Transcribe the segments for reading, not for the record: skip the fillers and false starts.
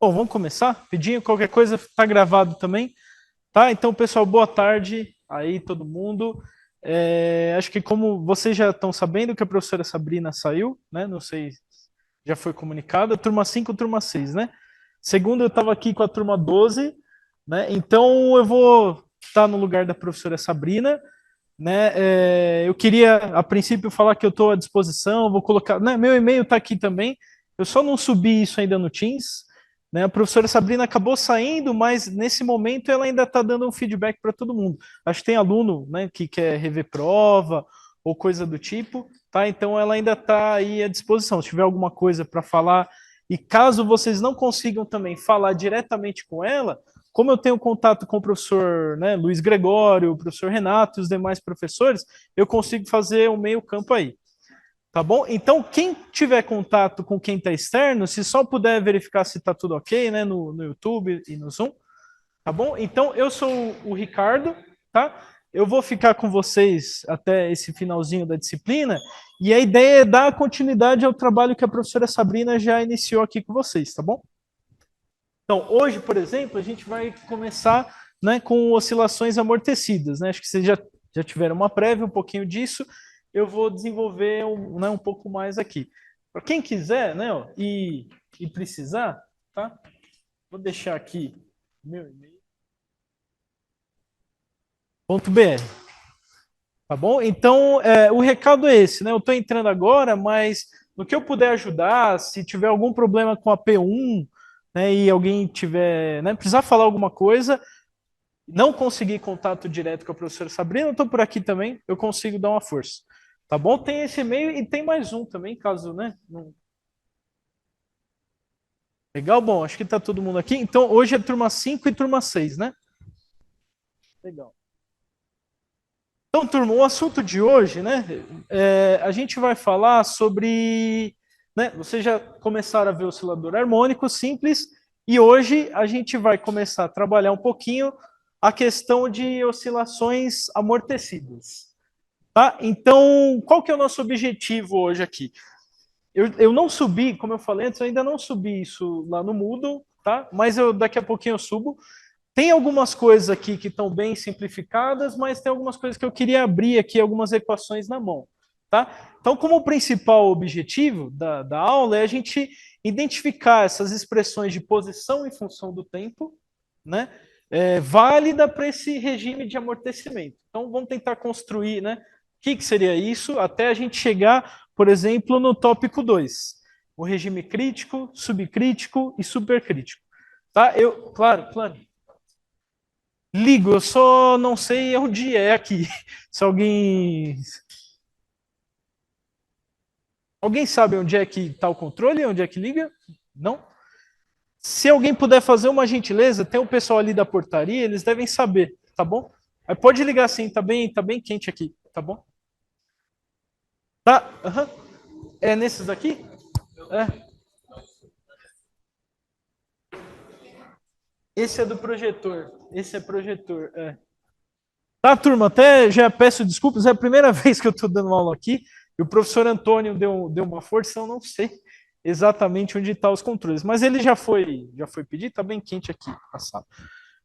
Bom, vamos começar? Pedinho, qualquer coisa está gravado também, tá? Então, pessoal, boa tarde aí, todo mundo. Acho que como vocês já estão sabendo que a professora Sabrina saiu, né? Não sei, já foi comunicado, turma 5, turma 6, né? Segundo, eu estava aqui com a turma 12, né? Então, eu vou estar no lugar da professora Sabrina, né? Eu queria, a princípio, falar que eu estou à disposição, vou colocar, né? Meu e-mail está aqui também, eu só não subi isso ainda no Teams, né? A professora Sabrina acabou saindo, mas nesse momento ela ainda está dando um feedback para todo mundo. Acho que tem aluno, né, que quer rever prova ou coisa do tipo, tá? Então ela ainda está aí à disposição. Se tiver alguma coisa para falar, e caso vocês não consigam também falar diretamente com ela, como eu tenho contato com o professor, né, Luiz Gregório, o professor Renato e os demais professores, eu consigo fazer o meio campo aí. Tá bom? Então, quem tiver contato com quem está externo, se só puder verificar se está tudo ok, né, no YouTube e no Zoom, tá bom? Então, eu sou o Ricardo, tá? Eu vou ficar com vocês até esse finalzinho da disciplina, e a ideia é dar continuidade ao trabalho que a professora Sabrina já iniciou aqui com vocês, tá bom? Então, hoje, por exemplo, a gente vai começar, né, com oscilações amortecidas, né? Acho que vocês já tiveram uma prévia, um pouquinho disso. Eu vou desenvolver um pouco mais aqui. Para quem quiser, né, ó, e precisar, tá? Vou deixar aqui meu e-mail.br, tá bom? Então, o recado é esse, né? Eu estou entrando agora, mas no que eu puder ajudar, se tiver algum problema com a P1, né, e alguém tiver, né, precisar falar alguma coisa, não conseguir contato direto com a professora Sabrina, eu estou por aqui também, eu consigo dar uma força. Tá bom? Tem esse e-mail e tem mais um também, caso, né? Legal, bom, acho que está todo mundo aqui. Então, hoje é turma 5 e turma 6, né? Legal. Então, turma, o assunto de hoje, né? A gente vai falar sobre. Né, vocês já começaram a ver o oscilador harmônico simples, e hoje a gente vai começar a trabalhar um pouquinho a questão de oscilações amortecidas. Tá? Então, qual que é o nosso objetivo hoje aqui? Eu não subi, como eu falei antes, eu ainda não subi isso lá no Moodle, tá? Mas daqui a pouquinho eu subo. Tem algumas coisas aqui que estão bem simplificadas, mas tem algumas coisas que eu queria abrir aqui, algumas equações na mão, tá? Então, como o principal objetivo da aula é a gente identificar essas expressões de posição em função do tempo, né? Válida para esse regime de amortecimento. Então, vamos tentar construir, né? O que seria isso, até a gente chegar, por exemplo, no tópico 2, o regime crítico, subcrítico e supercrítico. Tá? Claro, ligo, eu só não sei onde é aqui. Se alguém sabe onde é que está o controle, onde é que liga? Não? Se alguém puder fazer uma gentileza, tem o pessoal ali da portaria, eles devem saber, tá bom? Aí pode ligar assim, tá bem quente aqui, tá bom? Tá? Uhum. É nesses daqui? É. Esse é do projetor. Esse é projetor, é. Tá, turma, até já peço desculpas, é a primeira vez que eu estou dando aula aqui, e o professor Antônio deu uma força, eu não sei exatamente onde estão os controles, mas ele já foi pedir, está bem quente aqui a sala.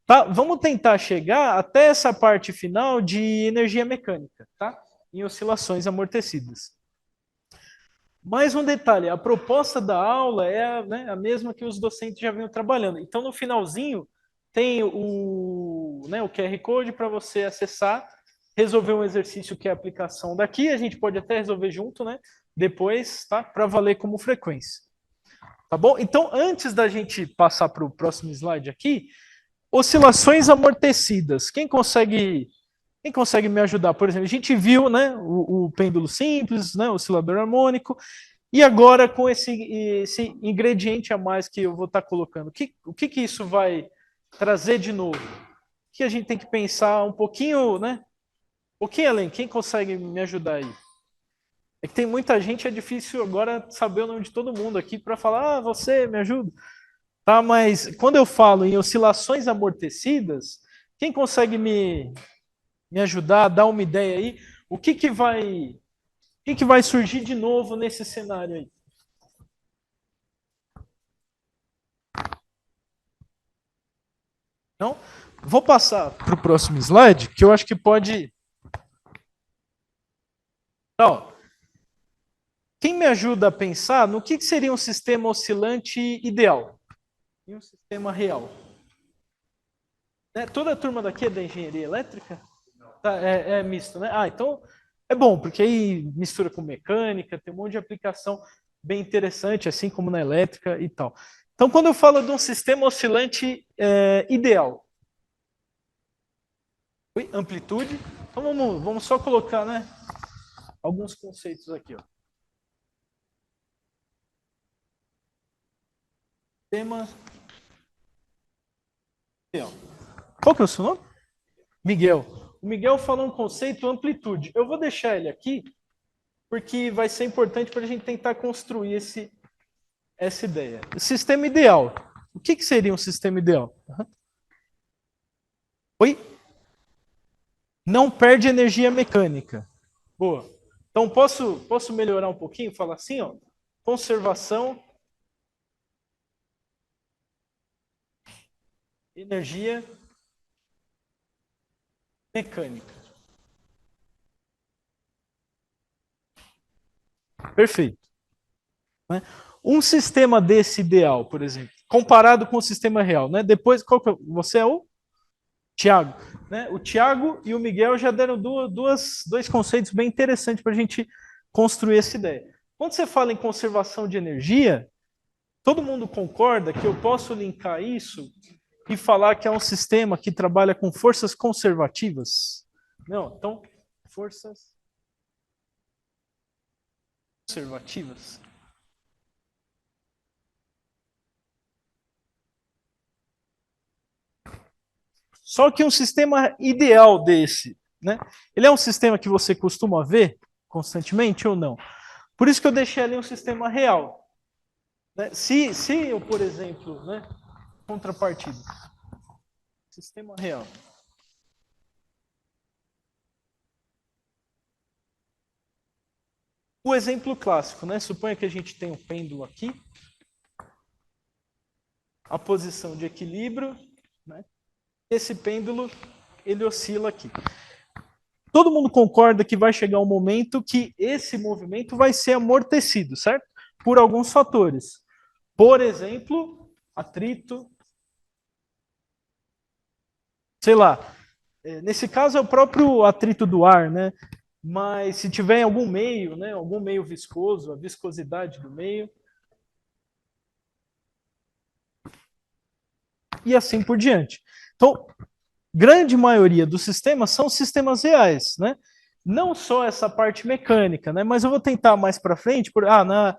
Tá, vamos tentar chegar até essa parte final de energia mecânica, tá? Em oscilações amortecidas. Mais um detalhe, a proposta da aula é né, a mesma que os docentes já vinham trabalhando. Então, no finalzinho, tem o QR Code para você acessar, resolver um exercício que é a aplicação daqui, a gente pode até resolver junto, né? Depois, tá? Para valer como frequência. Tá bom? Então, antes da gente passar para o próximo slide aqui, oscilações amortecidas. Quem consegue me ajudar? Por exemplo, a gente viu né, o pêndulo simples, né, o oscilador harmônico, e agora com esse ingrediente a mais que eu vou estar colocando, o que isso vai trazer de novo? Que a gente tem que pensar um pouquinho, né? Um pouquinho além. Quem consegue me ajudar aí? É que tem muita gente, é difícil agora saber o nome de todo mundo aqui para falar, você me ajuda. Tá, mas quando eu falo em oscilações amortecidas, quem consegue me ajudar, dar uma ideia aí? O que que vai surgir de novo nesse cenário aí? Então, vou passar para o próximo slide, que eu acho que pode. Então, quem me ajuda a pensar no que seria um sistema oscilante ideal e um sistema real? Né? Toda a turma daqui é da engenharia elétrica? Tá, é misto, né? Ah, então é bom, porque aí mistura com mecânica, tem um monte de aplicação bem interessante, assim como na elétrica e tal. Então, quando eu falo de um sistema oscilante ideal, amplitude, então vamos só colocar, né, alguns conceitos aqui. Ó. Sistema ideal. Qual que é o seu nome? Miguel. O Miguel falou um conceito amplitude. Eu vou deixar ele aqui, porque vai ser importante para a gente tentar construir essa ideia. Sistema ideal. O que seria um sistema ideal? Uhum. Oi? Não perde energia mecânica. Boa. Então, posso melhorar um pouquinho? Falar assim, ó. Conservação, energia mecânica. Perfeito. Né? Um sistema desse ideal, por exemplo, comparado com o sistema real, né? Depois, você é o Tiago, né? O Tiago e o Miguel já deram dois conceitos bem interessantes para a gente construir essa ideia. Quando você fala em conservação de energia, todo mundo concorda que eu posso linkar isso e falar que é um sistema que trabalha com forças conservativas? Não, então, forças conservativas. Só que um sistema ideal desse, né? Ele é um sistema que você costuma ver constantemente ou não? Por isso que eu deixei ali um sistema real. Né? Se eu, por exemplo, né, contrapartida, sistema real. O exemplo clássico, né? Suponha que a gente tem um pêndulo aqui, a posição de equilíbrio, né? Esse pêndulo ele oscila aqui. Todo mundo concorda que vai chegar um momento que esse movimento vai ser amortecido, certo? Por alguns fatores. Por exemplo, atrito, sei lá. Nesse caso é o próprio atrito do ar, né? Mas se tiver em algum meio, né? Algum meio viscoso, a viscosidade do meio. E assim por diante. Então, grande maioria dos sistemas são sistemas reais, né? Não só essa parte mecânica, né? Mas eu vou tentar mais para frente, na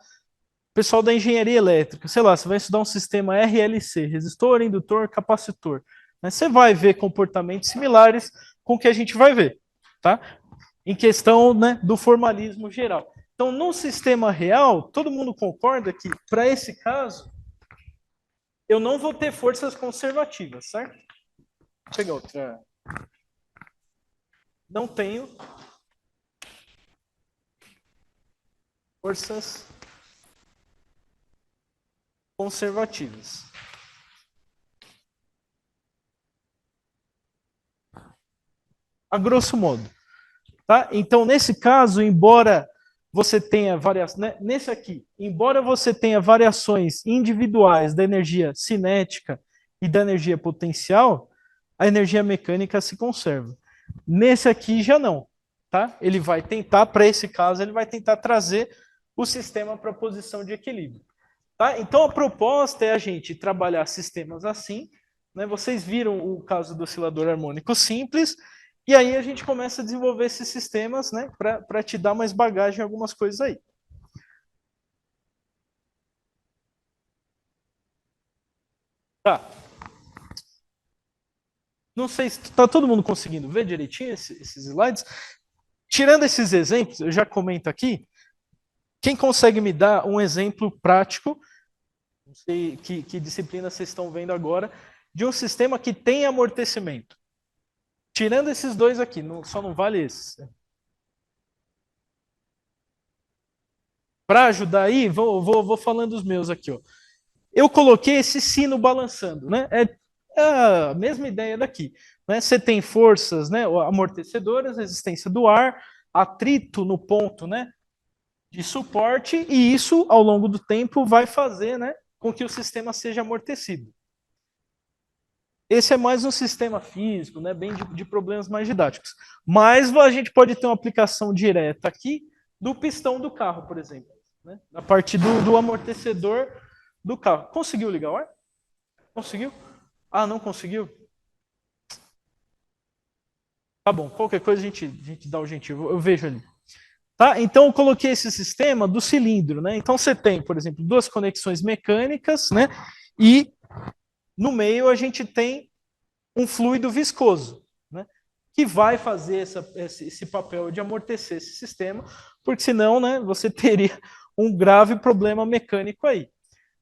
pessoal da engenharia elétrica, sei lá, você vai estudar um sistema RLC, resistor, indutor, capacitor. Né? Você vai ver comportamentos similares com o que a gente vai ver, tá? Em questão, né, do formalismo geral. Então, no sistema real, todo mundo concorda que, para esse caso, eu não vou ter forças conservativas, certo? Vou pegar outra. Não tenho forças conservativas. A grosso modo. Tá? Então, nesse caso, embora você tenha variações, né? Nesse aqui, embora você tenha variações individuais da energia cinética e da energia potencial, a energia mecânica se conserva. Nesse aqui já não, tá? Ele vai tentar, para esse caso, ele vai tentar trazer o sistema para a posição de equilíbrio. Tá? Então a proposta é a gente trabalhar sistemas assim, né? Vocês viram o caso do oscilador harmônico simples, e aí a gente começa a desenvolver esses sistemas, né, para te dar mais bagagem em algumas coisas aí. Tá. Não sei se está todo mundo conseguindo ver direitinho esses slides. Tirando esses exemplos, eu já comento aqui. Quem consegue me dar um exemplo prático, não sei que disciplina vocês estão vendo agora, de um sistema que tem amortecimento? Tirando esses dois aqui, só não vale esses. Para ajudar aí, vou falando os meus aqui. Ó. Eu coloquei esse sino balançando, né? É a mesma ideia daqui. Né? Você tem forças, né, amortecedoras, resistência do ar, atrito no ponto, né, de suporte, e isso, ao longo do tempo, vai fazer, né, com que o sistema seja amortecido. Esse é mais um sistema físico, né, bem de problemas mais didáticos. Mas a gente pode ter uma aplicação direta aqui do pistão do carro, por exemplo, né, a partir do amortecedor do carro. Conseguiu ligar o ar? Conseguiu? Ah, não conseguiu? Tá bom, qualquer coisa a gente dá o gentil, eu vejo ali. Tá? Então eu coloquei esse sistema do cilindro, né? Então você tem, por exemplo, duas conexões mecânicas, né? E no meio a gente tem um fluido viscoso, né? Que vai fazer esse papel de amortecer esse sistema, porque senão, né, você teria um grave problema mecânico aí.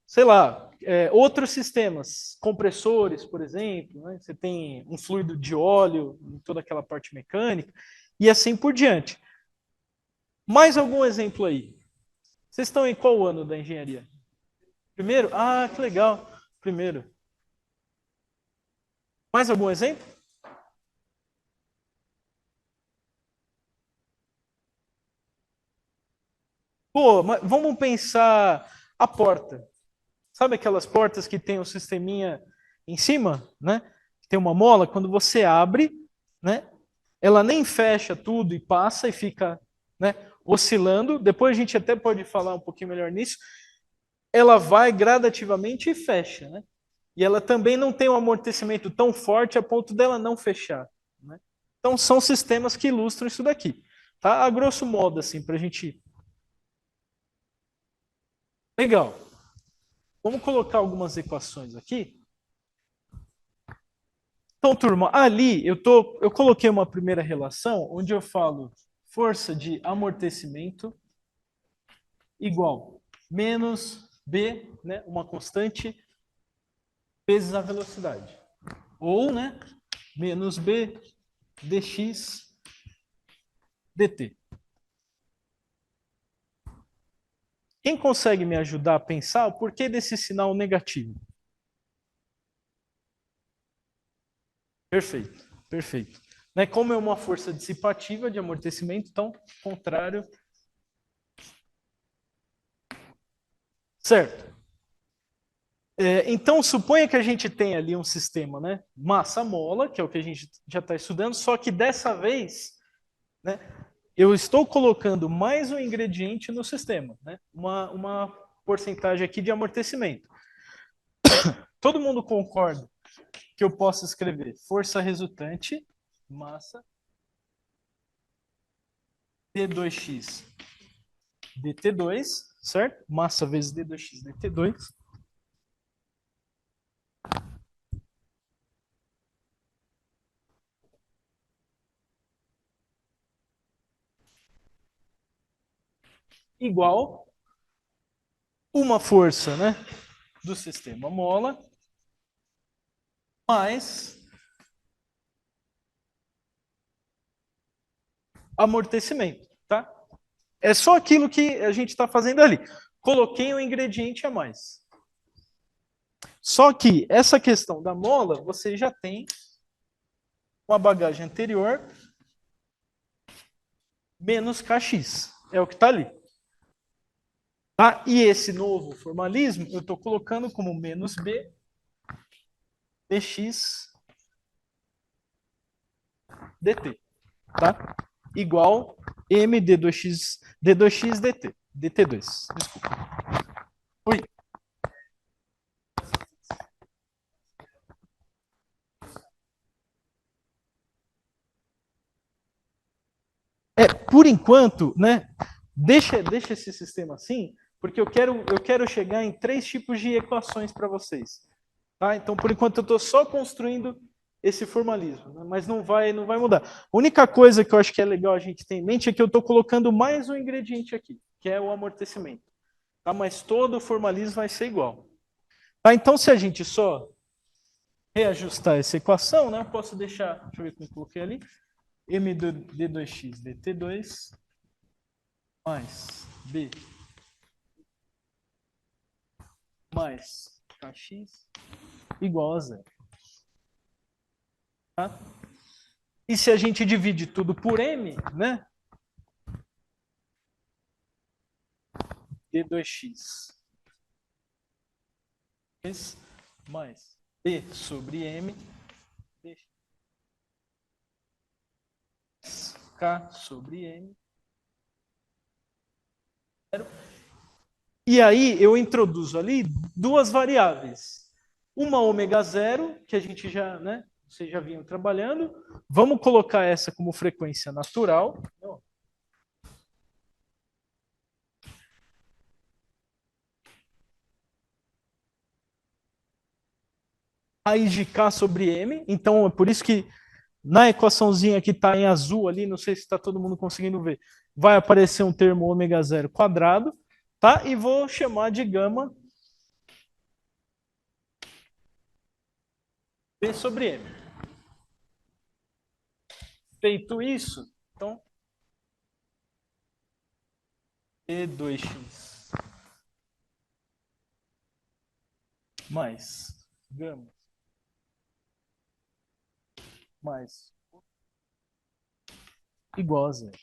Sei lá, outros sistemas, compressores, por exemplo, né? Você tem um fluido de óleo em toda aquela parte mecânica, e assim por diante. Mais algum exemplo aí? Vocês estão em qual ano da engenharia? Primeiro? Ah, que legal. Primeiro. Mais algum exemplo? Pô, mas vamos pensar a porta. Sabe aquelas portas que tem um sisteminha em cima, né? Tem uma mola, quando você abre, né? Ela nem fecha tudo e passa e fica, né, oscilando. Depois a gente até pode falar um pouquinho melhor nisso. Ela vai gradativamente e fecha, né? E ela também não tem um amortecimento tão forte a ponto dela não fechar, né? Então são sistemas que ilustram isso daqui, tá? A grosso modo, assim, para a gente. Legal. Vamos colocar algumas equações aqui. Então, turma, ali eu coloquei uma primeira relação onde eu falo força de amortecimento igual menos B, né, uma constante, vezes a velocidade. Ou, né, menos B dx dt. Quem consegue me ajudar a pensar o porquê desse sinal negativo? Perfeito, perfeito. Né, como é uma força dissipativa de amortecimento, então, contrário. Certo. Então, suponha que a gente tem ali um sistema, né? Massa-mola, que é o que a gente já está estudando, só que dessa vez, né, eu estou colocando mais um ingrediente no sistema, né? Uma porcentagem aqui de amortecimento. Todo mundo concorda que eu posso escrever força resultante, massa, D2x dt2, certo? Massa vezes d2x dt2, igual uma força, né, do sistema mola mais amortecimento, tá? É só aquilo que a gente está fazendo ali. Coloquei um ingrediente a mais. Só que essa questão da mola, você já tem uma bagagem anterior menos kx. É o que está ali. Tá? E esse novo formalismo, eu estou colocando como menos b dx dt. Tá? Igual m d2x dt. dt2. Desculpa. Oi. Por enquanto, né? Deixa esse sistema assim, porque eu quero chegar em três tipos de equações para vocês. Tá? Então, por enquanto, eu estou só construindo esse formalismo, né? Mas não vai mudar. A única coisa que eu acho que é legal a gente ter em mente é que eu estou colocando mais um ingrediente aqui, que é o amortecimento. Tá? Mas todo o formalismo vai ser igual. Tá? Então, se a gente só reajustar essa equação, né, eu posso deixar, deixa eu ver como eu coloquei ali, m d2x dt2 mais b mais kx igual a zero. Tá? E se a gente divide tudo por m, né? D2x mais b sobre m, k sobre m. E aí eu introduzo ali duas variáveis. Uma ômega zero, que a gente já, né? Vocês já vinham trabalhando. Vamos colocar essa como frequência natural. Raiz de k sobre m. Então é por isso que na equaçãozinha que está em azul ali, não sei se está todo mundo conseguindo ver, vai aparecer um termo ômega zero quadrado, tá? E vou chamar de gama b sobre m. Feito isso, então E2x mais gama mais igual a zero.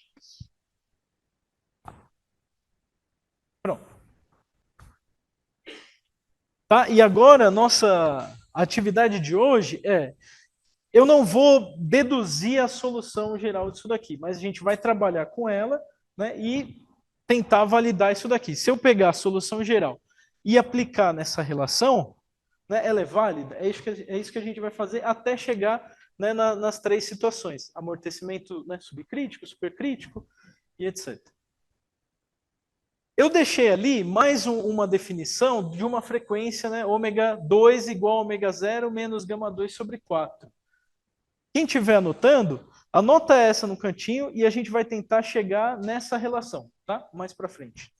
Pronto. Tá? E agora, a nossa atividade de hoje é: eu não vou deduzir a solução geral disso daqui, mas a gente vai trabalhar com ela, né, e tentar validar isso daqui. Se eu pegar a solução geral e aplicar nessa relação, né, ela é válida, é isso que a gente vai fazer até chegar, né, nas três situações: amortecimento, né, subcrítico, supercrítico e etc. Eu deixei ali mais uma definição de uma frequência, né, ômega 2 igual a ômega zero menos gama 2 sobre 4. Quem estiver anotando, anota essa no cantinho e a gente vai tentar chegar nessa relação, tá? Mais para frente.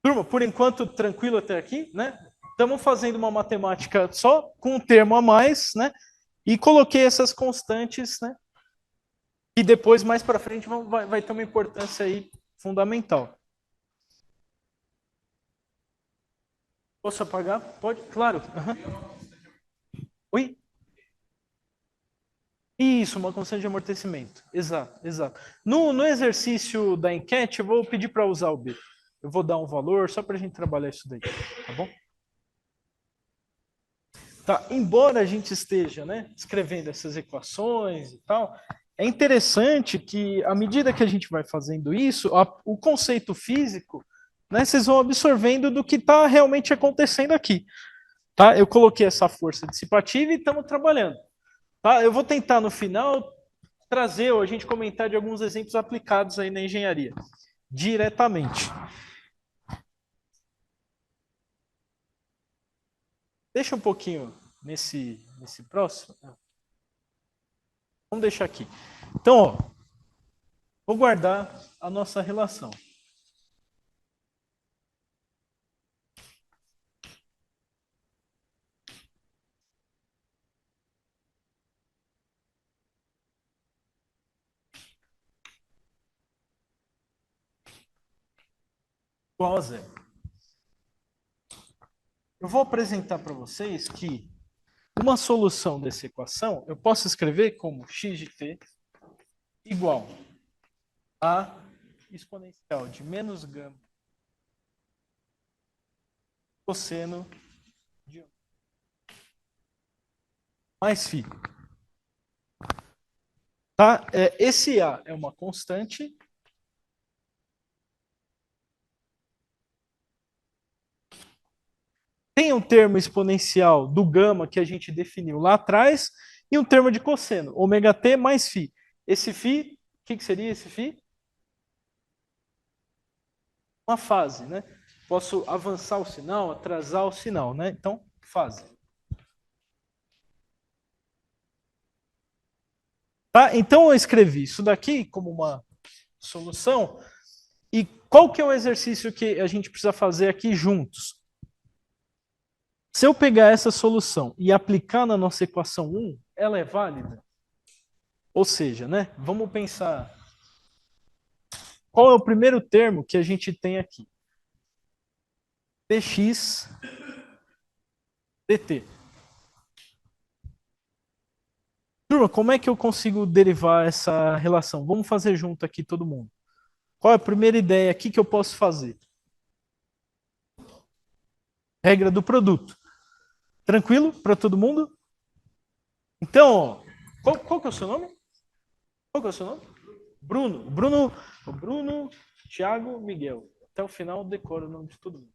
Turma, por enquanto, tranquilo até aqui, né? Estamos fazendo uma matemática só com um termo a mais, né? E coloquei essas constantes, né? E depois, mais para frente, vai ter uma importância aí fundamental. Posso apagar? Pode? Claro. Uhum. Oi? Isso, uma constante de amortecimento. Exato, exato. No exercício da enquete, eu vou pedir para usar o B. Eu vou dar um valor só para a gente trabalhar isso daí, tá bom? Tá, embora a gente esteja, né, escrevendo essas equações e tal, é interessante que, à medida que a gente vai fazendo isso, o conceito físico, né, vocês vão absorvendo do que está realmente acontecendo aqui. Tá? Eu coloquei essa força dissipativa e estamos trabalhando. Tá? Eu vou tentar, no final, trazer ou a gente comentar de alguns exemplos aplicados aí na engenharia, diretamente. Deixa um pouquinho nesse próximo. Vamos deixar aqui. Então, ó, vou guardar a nossa relação. Igual a zero. Eu vou apresentar para vocês que uma solução dessa equação eu posso escrever como x de t igual a exponencial de menos gama cosseno de 1 mais φ. Tá? Esse A é uma constante. Tem um termo exponencial do gama que a gente definiu lá atrás e um termo de cosseno, ômega t mais φ. Esse φ, o que seria esse φ? Uma fase, né? Posso avançar o sinal, atrasar o sinal, né? Então, fase. Tá? Então eu escrevi isso daqui como uma solução. E qual que é o exercício que a gente precisa fazer aqui juntos? Se eu pegar essa solução e aplicar na nossa equação 1, ela é válida? Ou seja, né? Vamos pensar. Qual é o primeiro termo que a gente tem aqui? Dx dt. Turma, como é que eu consigo derivar essa relação? Vamos fazer junto aqui todo mundo. Qual é a primeira ideia aqui que eu posso fazer? Regra do produto. Tranquilo para todo mundo? Então, ó, qual que é o seu nome? Qual que é o seu nome? Bruno. Bruno, Thiago, Miguel. Até o final decora o nome de todo mundo.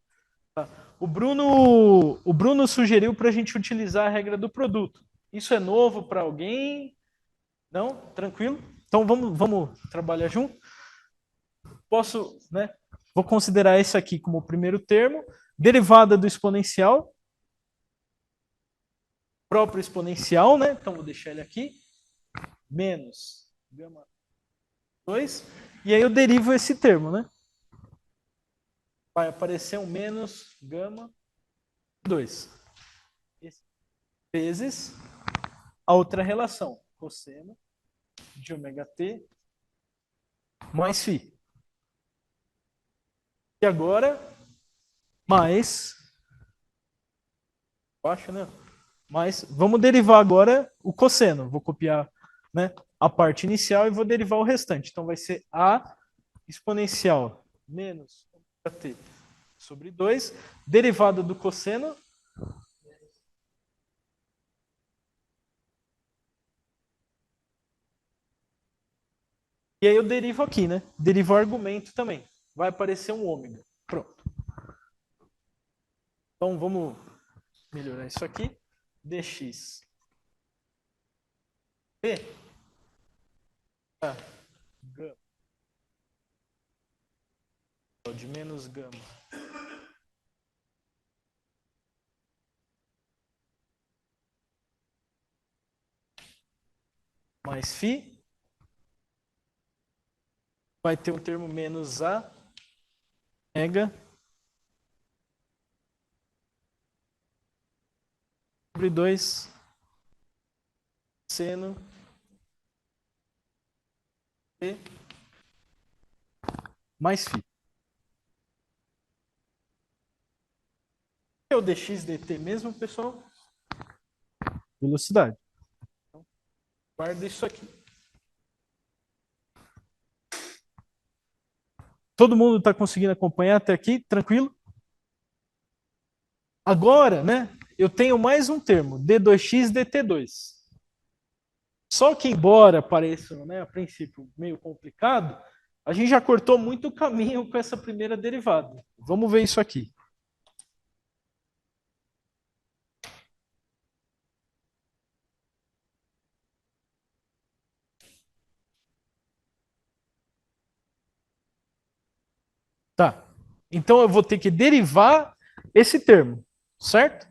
Tá. O Bruno sugeriu para a gente utilizar a regra do produto. Isso é novo para alguém? Não? Tranquilo? Então vamos trabalhar junto? Posso, né? Vou considerar esse aqui como o primeiro termo. Derivada do exponencial. Próprio exponencial, né? Então vou deixar ele aqui. Menos gama 2. E aí eu derivo esse termo, né? Vai aparecer um menos gama 2. Vezes a outra relação. Cosseno de ômega t mais φ. E agora, mais, baixo, né? Mas vamos derivar agora o cosseno. Vou copiar, né, a parte inicial e vou derivar o restante. Então vai ser a exponencial menos t sobre 2, derivada do cosseno. E aí eu derivo aqui, né? Derivo o argumento também. Vai aparecer um ômega. Pronto. Então vamos melhorar isso aqui. dx p gama de menos gama mais φ vai ter um termo menos a ômega sobre 2 seno t mais φ. É o dx dt mesmo, pessoal? Velocidade. Então, guarda isso aqui. Todo mundo está conseguindo acompanhar até aqui? Tranquilo? Agora, né, eu tenho mais um termo, d2x dt2. Só que, embora pareça, né, a princípio meio complicado, a gente já cortou muito caminho com essa primeira derivada. Vamos ver isso aqui. Tá. Então eu vou ter que derivar esse termo, certo?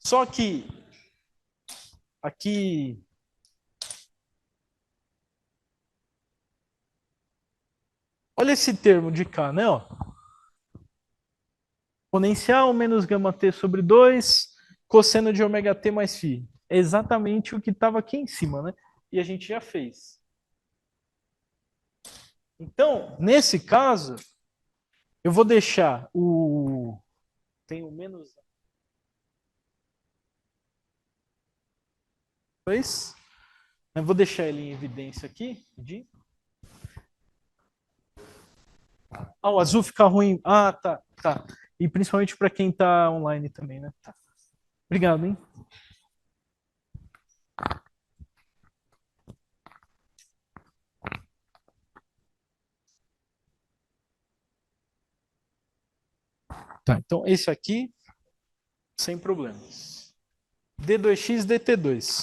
Só que aqui olha esse termo de cá, né? Ó. Exponencial menos gama t sobre 2, cosseno de ômega t mais φ. É exatamente o que estava aqui em cima, né? E a gente já fez. Então, nesse caso, eu vou deixar o. Tem o menos 2. Eu vou deixar ele em evidência aqui. Ah, o azul fica ruim. Ah, tá, tá. E principalmente para quem está online também, né? Tá. Obrigado, hein? Tá, então esse aqui, sem problemas. D2x, dt2.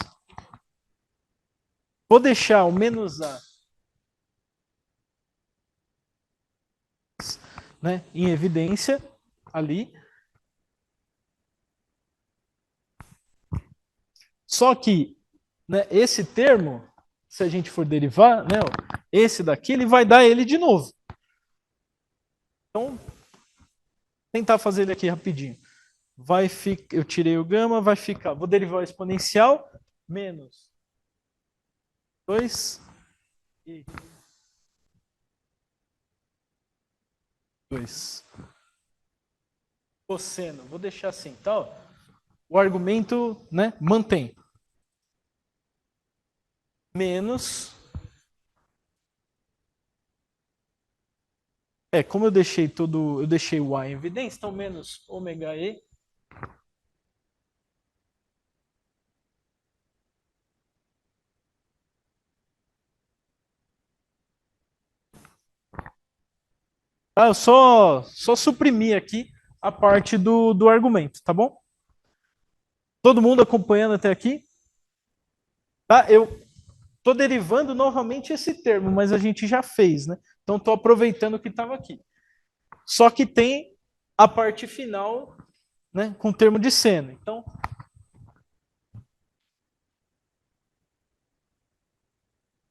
Vou deixar o menos a, né, em evidência ali. Só que, né, esse termo, se a gente for derivar, né, ó, esse daqui, ele vai dar ele de novo. Então, tentar fazer ele aqui rapidinho. Vai ficar, eu tirei o gama, vai ficar, vou derivar o exponencial, menos 2 e 2. Cosseno, vou deixar assim, tá? Ó. o argumento, né, mantém. Menos. Como eu deixei o A em evidência, então menos ômega E. Eu só suprimi aqui a parte do argumento, tá bom? Todo mundo acompanhando até aqui? Tá? Eu tô derivando novamente esse termo, mas a gente já fez, né? Então tô aproveitando o que estava aqui. Só que tem a parte final, né, com o termo de seno. Então,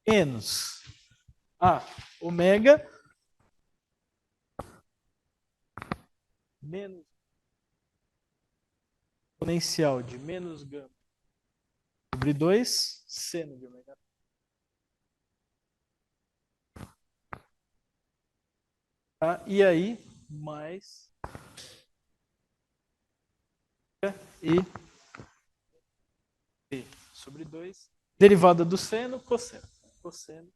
menos a ômega menos exponencial de menos gama sobre 2 seno de ômega. Tá? E aí, mais e t sobre 2, derivada do seno, cosseno. Cosseno.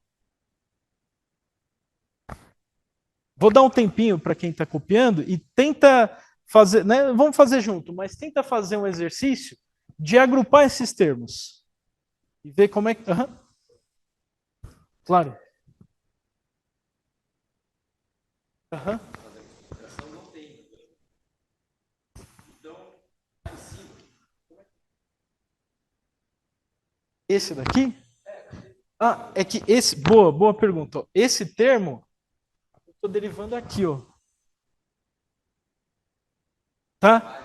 Vou dar um tempinho para quem está copiando e tenta fazer, né? Vamos fazer junto, mas tenta fazer um exercício de agrupar esses termos e ver como é que. Uhum, claro. Uhum. Esse daqui? Ah, é que esse. Boa pergunta. Esse termo, eu estou derivando aqui, ó. Tá?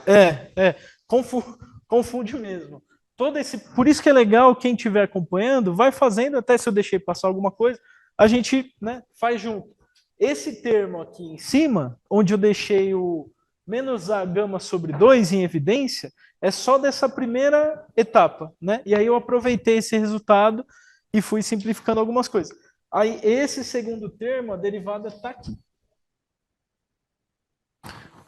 Confu- Confunde mesmo. Todo esse, por isso que é legal quem estiver acompanhando, vai fazendo, até se eu deixei passar alguma coisa, a gente, né, faz junto. Esse termo aqui em cima, onde eu deixei o menos a gama sobre 2 em evidência, é só dessa primeira etapa, né? E aí eu aproveitei esse resultado e fui simplificando algumas coisas. Aí esse segundo termo, a derivada está aqui.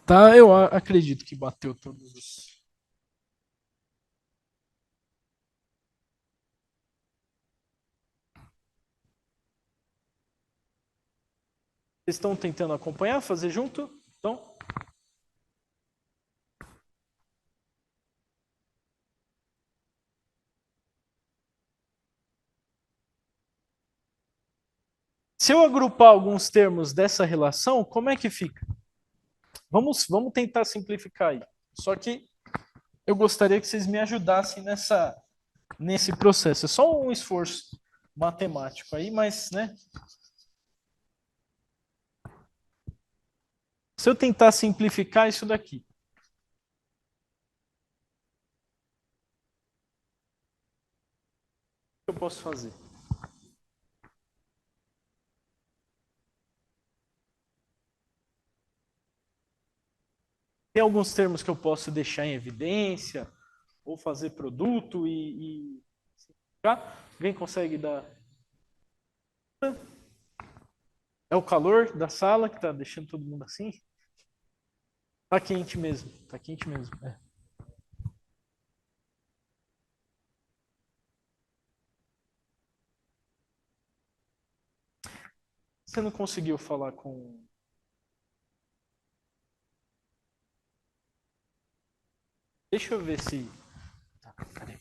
Tá, eu acredito que bateu todos os. Vocês estão tentando acompanhar, fazer junto? Então, se eu agrupar alguns termos dessa relação, como é que fica? Vamos tentar simplificar aí. Só que eu gostaria que vocês me ajudassem nesse processo. É só um esforço matemático aí, mas, né? Se eu tentar simplificar isso daqui, o que eu posso fazer? Tem alguns termos que eu posso deixar em evidência, ou fazer produto e... Alguém consegue dar? É o calor da sala que está deixando todo mundo assim? Tá quente mesmo, tá quente mesmo. Você não conseguiu falar com. Deixa eu ver se. Tá, cadê?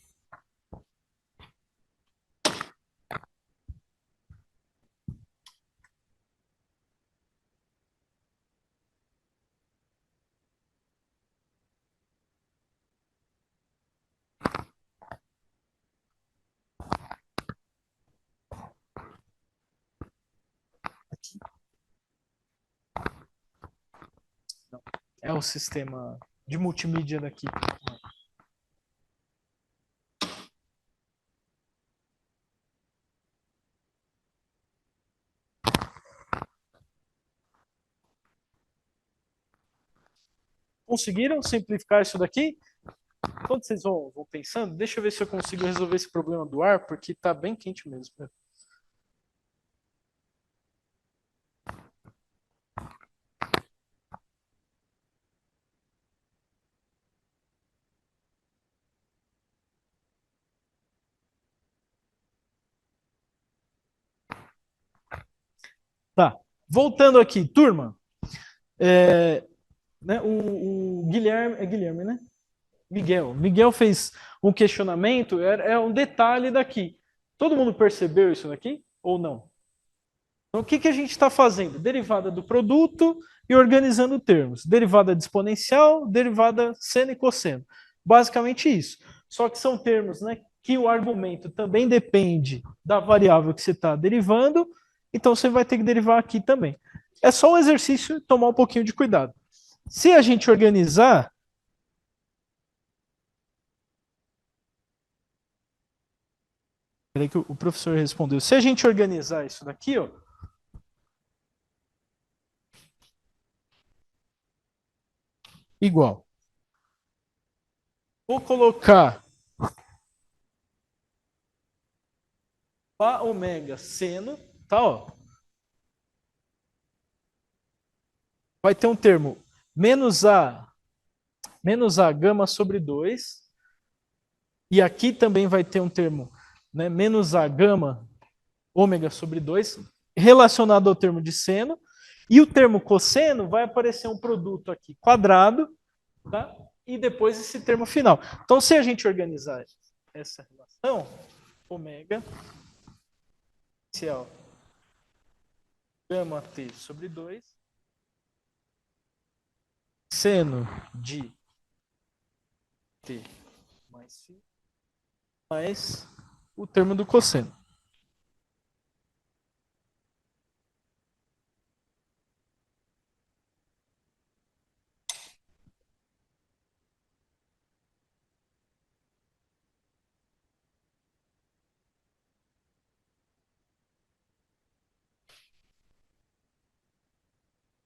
Aqui. Não. É o sistema de multimídia daqui. Conseguiram simplificar isso daqui? Quando vocês vão pensando, deixa eu ver se eu consigo resolver esse problema do ar, porque tá bem quente mesmo. Tá. Voltando aqui, turma. Né, o Guilherme, é Guilherme, né? Miguel fez um questionamento, é um detalhe daqui. Todo mundo percebeu isso daqui ou não? Então, o que, que a gente está fazendo? Derivada do produto e organizando termos. Derivada de exponencial, derivada seno e cosseno. Basicamente isso. Só que são termos, né, que o argumento também depende da variável que você está derivando, então você vai ter que derivar aqui também. É só um exercício tomar um pouquinho de cuidado. Se a gente organizar, peraí que o professor respondeu. Se a gente organizar isso daqui, ó, igual. Vou colocar Pá ômega seno, tá, ó. Vai ter um termo menos A gama sobre 2. E aqui também vai ter um termo, né, menos A gama ômega sobre 2 relacionado ao termo de seno. E o termo cosseno vai aparecer um produto aqui quadrado, tá? E depois esse termo final. Então, se a gente organizar essa relação, ômega inicial gama t sobre 2, seno de t mais φ, mais o termo do cosseno.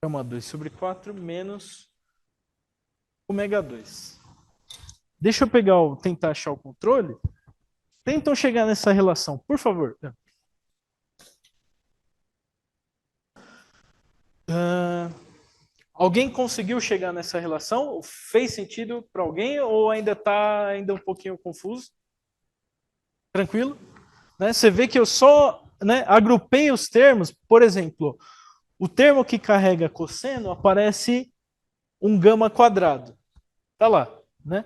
Gama 2 sobre 4 menos ômega 2. Deixa eu tentar achar o controle. Tentam chegar nessa relação, por favor. Alguém conseguiu chegar nessa relação? Fez sentido para alguém ou ainda está ainda um pouquinho confuso? Tranquilo? Né? Você vê que eu só, né, agrupei os termos. Por exemplo, o termo que carrega cosseno aparece um gama quadrado. Tá lá, né?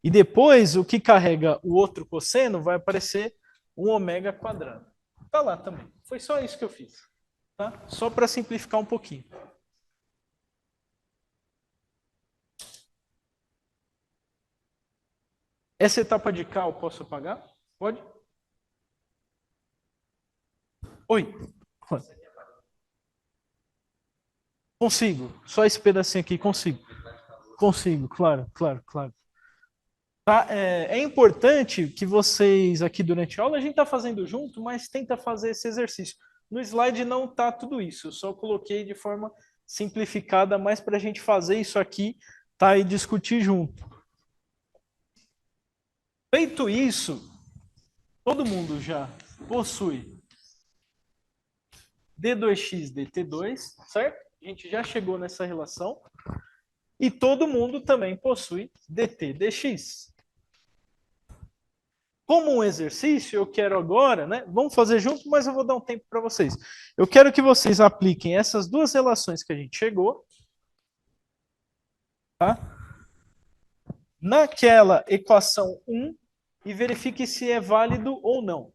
E depois o que carrega o outro cosseno vai aparecer um ômega quadrado. Tá lá também. Foi só isso que eu fiz, tá? Só para simplificar um pouquinho. Essa etapa de cá eu posso apagar? Pode? Oi. Consigo. Só esse pedacinho aqui consigo. Consigo, claro, claro, claro. Tá? É importante que vocês aqui durante a aula, a gente está fazendo junto, mas tenta fazer esse exercício. No slide não está tudo isso, eu só coloquei de forma simplificada, mais para a gente fazer isso aqui, tá? E discutir junto. Feito isso, todo mundo já possui D2x dt2, certo? A gente já chegou nessa relação. E todo mundo também possui dt dx. Como um exercício, eu quero agora, né? Vamos fazer junto, mas eu vou dar um tempo para vocês. Eu quero que vocês apliquem essas duas relações que a gente chegou, tá? Naquela equação 1 e verifique se é válido ou não.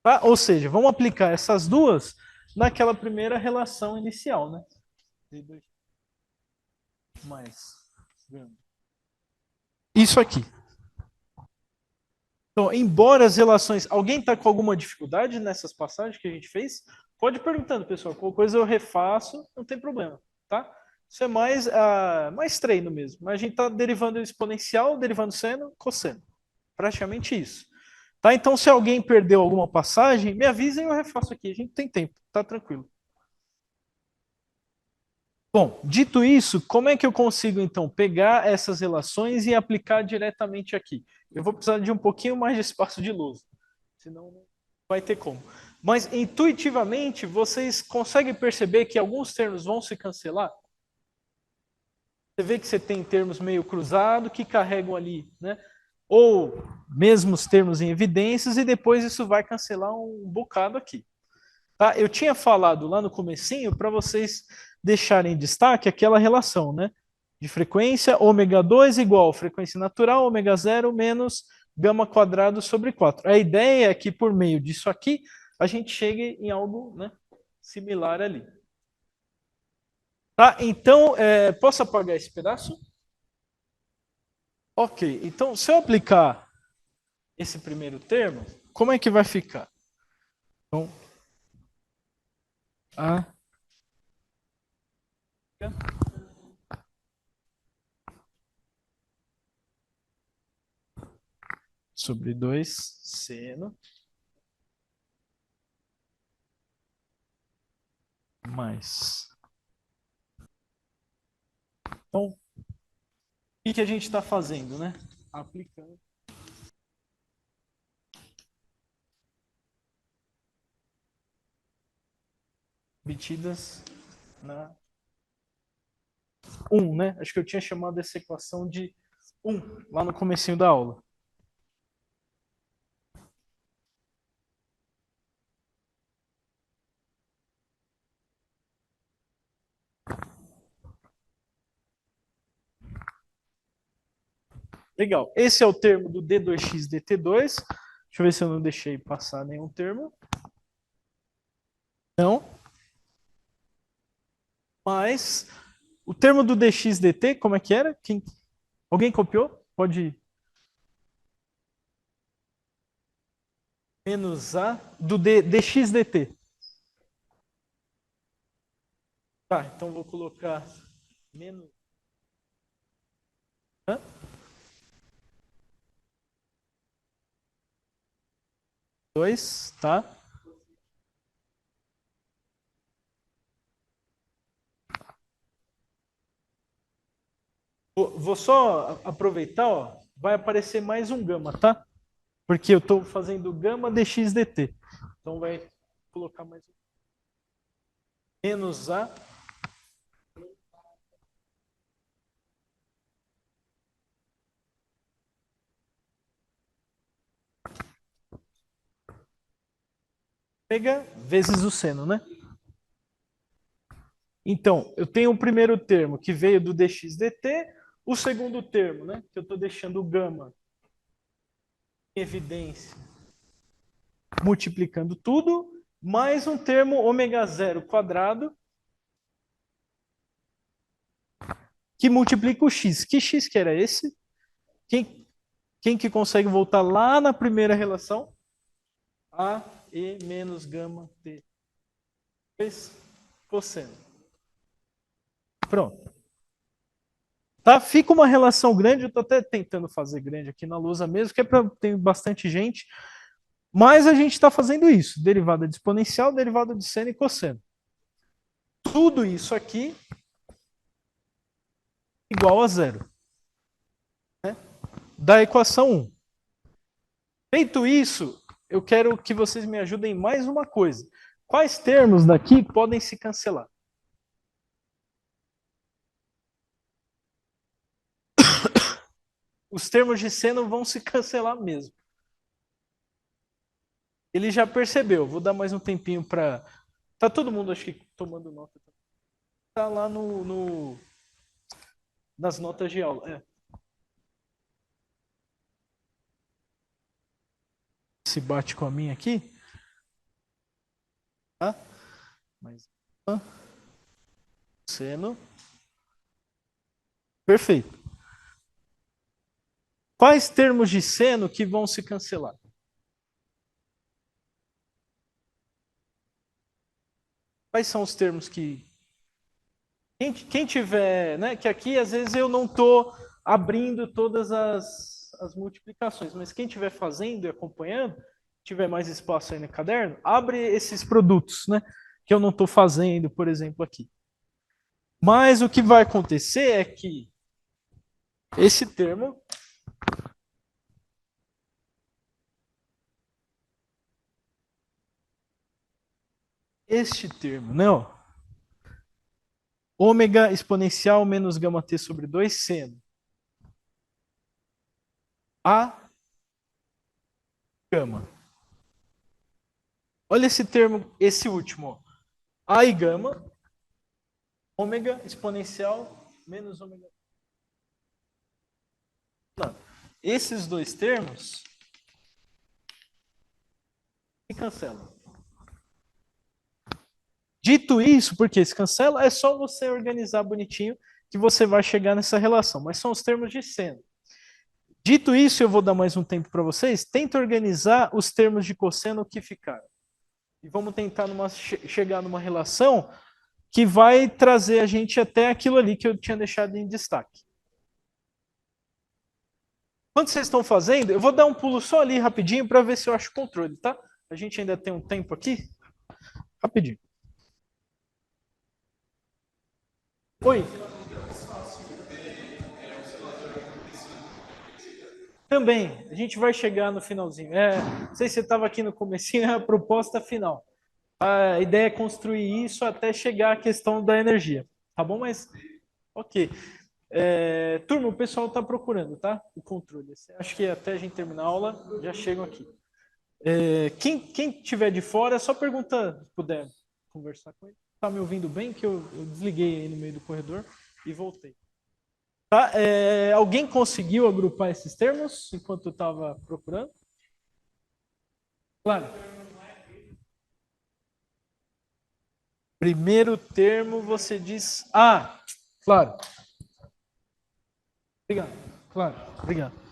Tá? Ou seja, vamos aplicar essas duas naquela primeira relação inicial, né? D2 mais isso aqui. Então, embora as relações. Alguém está com alguma dificuldade nessas passagens que a gente fez? Pode ir perguntando, pessoal. Qualquer coisa eu refaço, não tem problema, tá? Isso é mais treino mesmo. Mas a gente está derivando exponencial, derivando seno, cosseno. Praticamente isso. Tá? Então, se alguém perdeu alguma passagem, me avisem e eu refaço aqui. A gente tem tempo, tá tranquilo. Bom, dito isso, como é que eu consigo então pegar essas relações e aplicar diretamente aqui? Eu vou precisar de um pouquinho mais de espaço de luz, senão não vai ter como. Mas intuitivamente, vocês conseguem perceber que alguns termos vão se cancelar? Você vê que você tem termos meio cruzados que carregam ali, né? Ou mesmo os termos em evidências e depois isso vai cancelar um bocado aqui. Tá? Eu tinha falado lá no comecinho para vocês deixarem em destaque aquela relação, né? De frequência, ômega 2 igual frequência natural, ômega zero menos gama quadrado sobre 4. A ideia é que por meio disso aqui, a gente chegue em algo, né, similar ali. Tá? Então, posso apagar esse pedaço? Ok, então se eu aplicar esse primeiro termo, como é que vai ficar? Então, A sobre 2 seno mais. Então, o que a gente está fazendo, né? Aplicando obtidas na 1, né? Acho que eu tinha chamado essa equação de 1 lá no comecinho da aula. Legal. Esse é o termo do D2x dt2. Deixa eu ver se eu não deixei passar nenhum termo. Não. Mas o termo do dx dt, como é que era? Alguém copiou? Pode menos a do dx dt. Tá, então vou colocar menos a 2, tá? Vou só aproveitar, ó, vai aparecer mais um gama, tá? Porque eu estou fazendo gama dx dt. Então vai colocar mais um menos a ômega vezes o seno, né? Então, eu tenho o primeiro termo que veio do dx dt, o segundo termo, né, que eu estou deixando o gama em evidência, multiplicando tudo, mais um termo ômega zero quadrado, que multiplica o x. Que x que era esse? Quem que consegue voltar lá na primeira relação? A e menos gama t. 2 cosseno. Pronto. Tá? Fica uma relação grande, eu estou até tentando fazer grande aqui na lousa mesmo, que é para ter bastante gente, mas a gente está fazendo isso, derivada de exponencial, derivada de seno e cosseno. Tudo isso aqui igual a zero, né? Da equação 1. Feito isso, eu quero que vocês me ajudem em mais uma coisa. Quais termos daqui podem se cancelar? Os termos de seno vão se cancelar mesmo. Ele já percebeu. Vou dar mais um tempinho para. Tá todo mundo, acho que, tomando nota. Tá lá nas notas de aula. Se bate com a minha aqui. Tá? Mas. Seno. Perfeito. Quais termos de seno que vão se cancelar? Quais são os termos que. Quem tiver, né? Que aqui às vezes eu não estou abrindo todas as multiplicações, mas quem estiver fazendo e acompanhando, tiver mais espaço aí no caderno, abre esses produtos, né? Que eu não estou fazendo, por exemplo, aqui. Mas o que vai acontecer é que esse termo, este termo, né? Ó, ômega exponencial menos gama t sobre 2 seno a gama. Olha esse termo, esse último. Ó. A e gama, ômega exponencial menos ômega. Não. Esses dois termos se cancelam. Dito isso, porque se cancela, é só você organizar bonitinho que você vai chegar nessa relação. Mas são os termos de seno. Dito isso, eu vou dar mais um tempo para vocês. Tenta organizar os termos de cosseno que ficaram. E vamos tentar chegar numa relação que vai trazer a gente até aquilo ali que eu tinha deixado em destaque. Quando vocês estão fazendo, eu vou dar um pulo só ali rapidinho para ver se eu acho o controle, tá? A gente ainda tem um tempo aqui. Rapidinho. Oi. Também, a gente vai chegar no finalzinho. Não sei se você estava aqui no comecinho, é a proposta final. A ideia é construir isso até chegar à questão da energia. Tá bom? Mas, ok. Turma, o pessoal está procurando, tá? O controle. Acho que até a gente terminar a aula, já chegam aqui. Quem tiver de fora, só pergunta, se puder conversar com ele. Tá me ouvindo bem? Que eu desliguei aí no meio do corredor e voltei. Tá? Alguém conseguiu agrupar esses termos enquanto eu estava procurando? Claro. Primeiro termo você diz. Ah, claro. Obrigado. Claro, obrigado.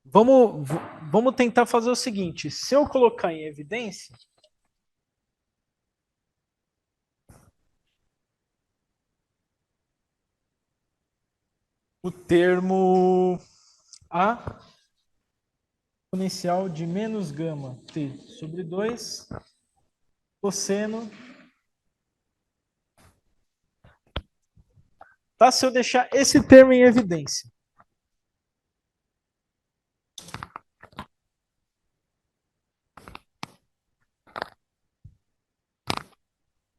Vamos, vamos tentar fazer o seguinte: se eu colocar em evidência, o termo A exponencial de menos gama t sobre 2 cosseno. Tá? Se eu deixar esse termo em evidência.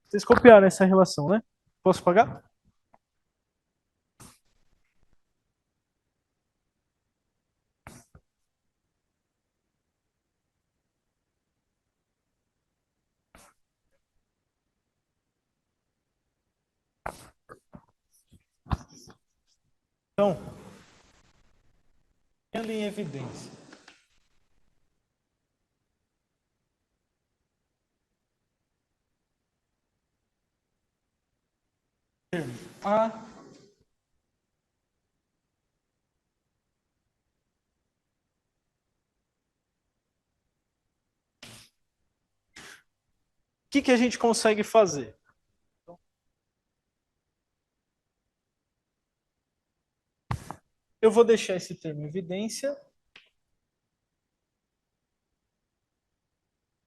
Vocês copiaram essa relação, né? Posso pagar? Então, tendo em evidência. Termo A que a gente consegue fazer? Eu vou deixar esse termo em evidência.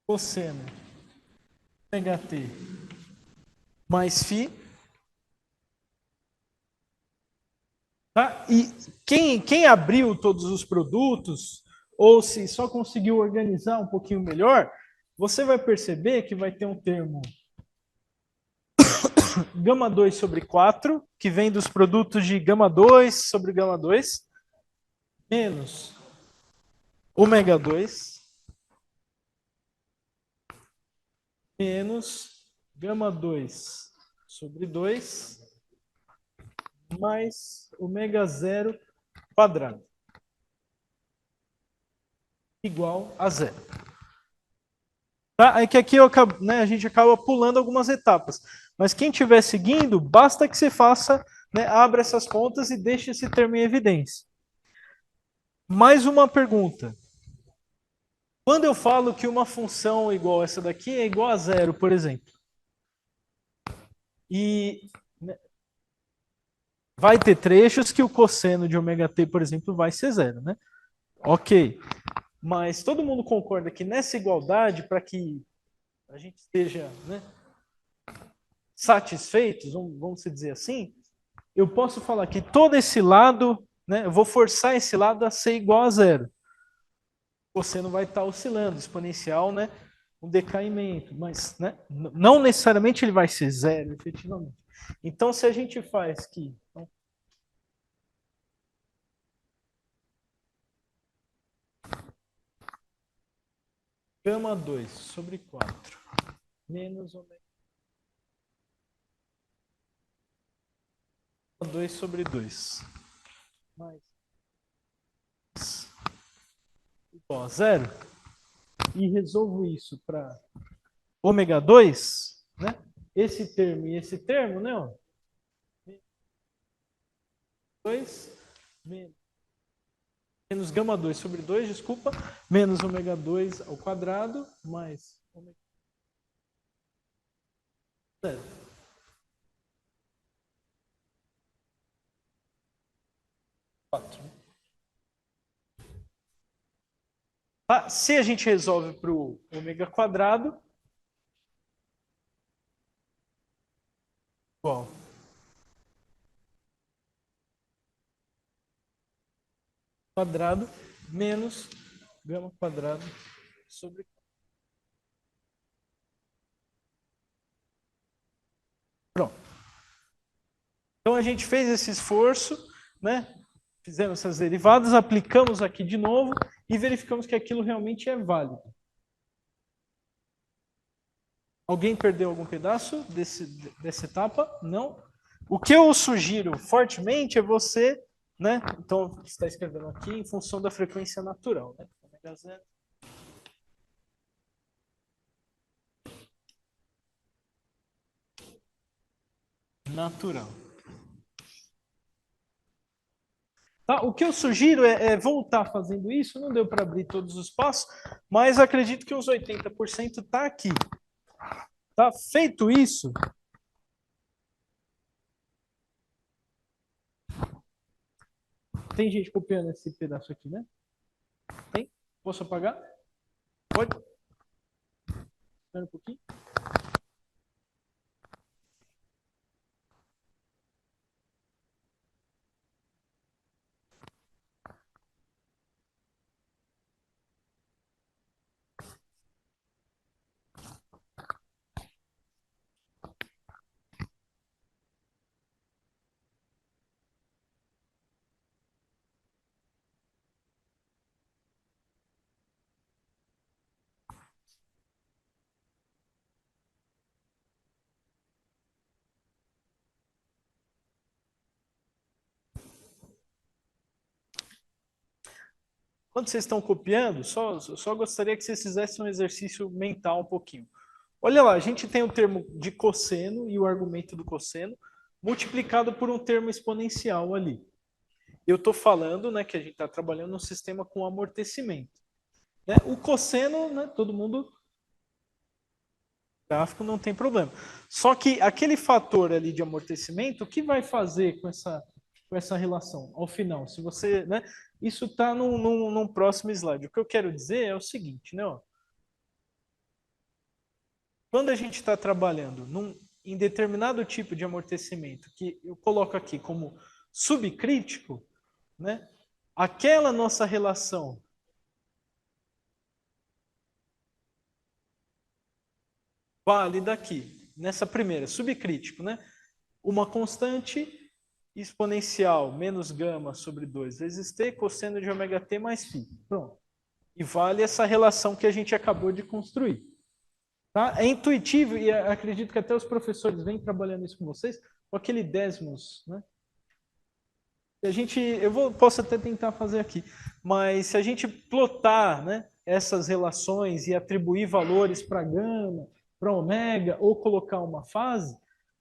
Cosseno ht mais φ. Tá? E quem abriu todos os produtos, ou se só conseguiu organizar um pouquinho melhor, você vai perceber que vai ter um termo gama 2 sobre 4, que vem dos produtos de gama 2 sobre gama 2, menos ômega 2, menos gama 2 sobre 2, mais ômega 0 quadrado, igual a zero. Tá? É que aqui né, a gente acaba pulando algumas etapas. Mas quem estiver seguindo, basta que você faça, né, abra essas contas e deixe esse termo em evidência. Mais uma pergunta. Quando eu falo que uma função igual essa daqui é igual a zero, por exemplo, e né, vai ter trechos que o cosseno de ômega t, por exemplo, vai ser zero, né? Ok. Mas todo mundo concorda que nessa igualdade, para que a gente esteja, né, satisfeitos, vamos dizer assim, eu posso falar que todo esse lado, né, eu vou forçar esse lado a ser igual a zero. Você não vai estar oscilando, exponencial, né, um decaimento, mas né, não necessariamente ele vai ser zero, efetivamente. Então, se a gente faz que... Então, gama 2 sobre 4 menos ômega 2 sobre 2 mais igual a zero. E resolvo isso para ômega 2, né? Esse termo e esse termo, né? Ó. 2 menos gama 2 sobre 2, desculpa, menos ômega 2 ao quadrado, mais ômega 0. Tá? Se a gente resolve para o ômega quadrado, igual quadrado menos gama quadrado sobre. Pronto. Então a gente fez esse esforço, né? Fizemos essas derivadas, aplicamos aqui de novo e verificamos que aquilo realmente é válido. Alguém perdeu algum pedaço dessa etapa? Não? O que eu sugiro fortemente é você, né? Então, está escrevendo aqui em função da frequência natural, né? Ômega zero. Natural. Tá? O que eu sugiro é voltar fazendo isso. Não deu para abrir todos os passos, mas acredito que uns 80% está aqui. Tá? Feito isso, tem gente copiando esse pedaço aqui, né? Tem? Posso apagar? Pode? Espera um pouquinho. Quando vocês estão copiando, só gostaria que vocês fizessem um exercício mental um pouquinho. Olha lá, a gente tem o termo de cosseno e o argumento do cosseno multiplicado por um termo exponencial ali. Eu estou falando, né, que a gente está trabalhando num sistema com amortecimento. Né? O cosseno, né, todo mundo gráfico não tem problema. Só que aquele fator ali de amortecimento, o que vai fazer com essa relação ao final? Se você, né, isso está num próximo slide. O que eu quero dizer é o seguinte, né, ó, quando a gente está trabalhando em determinado tipo de amortecimento, que eu coloco aqui como subcrítico, né, aquela nossa relação válida aqui, nessa primeira, subcrítico, né, uma constante exponencial menos gama sobre 2 vezes t, cosseno de ômega t mais φ. Pronto. E vale essa relação que a gente acabou de construir. Tá? É intuitivo e acredito que até os professores vêm trabalhando isso com vocês, com aquele Desmos, né? Posso até tentar fazer aqui, mas se a gente plotar, né, essas relações e atribuir valores para gama, para ômega, ou colocar uma fase,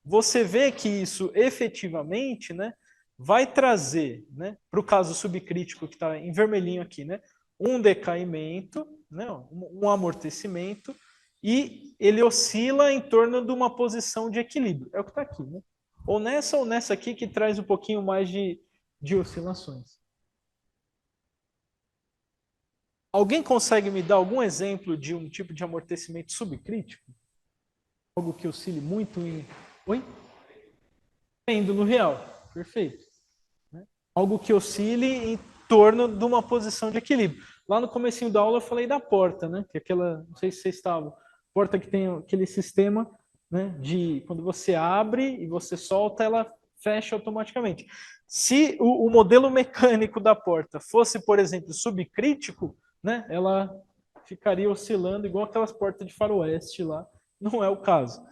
você vê que isso efetivamente, né, vai trazer, né, para o caso subcrítico que está em vermelhinho aqui, né, um decaimento, né, um amortecimento, e ele oscila em torno de uma posição de equilíbrio. É o que está aqui, né? Ou nessa aqui que traz um pouquinho mais de oscilações. Alguém consegue me dar algum exemplo de um tipo de amortecimento subcrítico? Algo que oscile muito em... Oi? Pêndulo real. Perfeito. Né? Algo que oscile em torno de uma posição de equilíbrio. Lá no comecinho da aula eu falei da porta, né? Que é aquela, não sei se vocês estavam, porta que tem aquele sistema, né, de quando você abre e você solta, ela fecha automaticamente. Se o modelo mecânico da porta fosse, por exemplo, subcrítico, né, ela ficaria oscilando igual aquelas portas de faroeste lá. Não é o caso.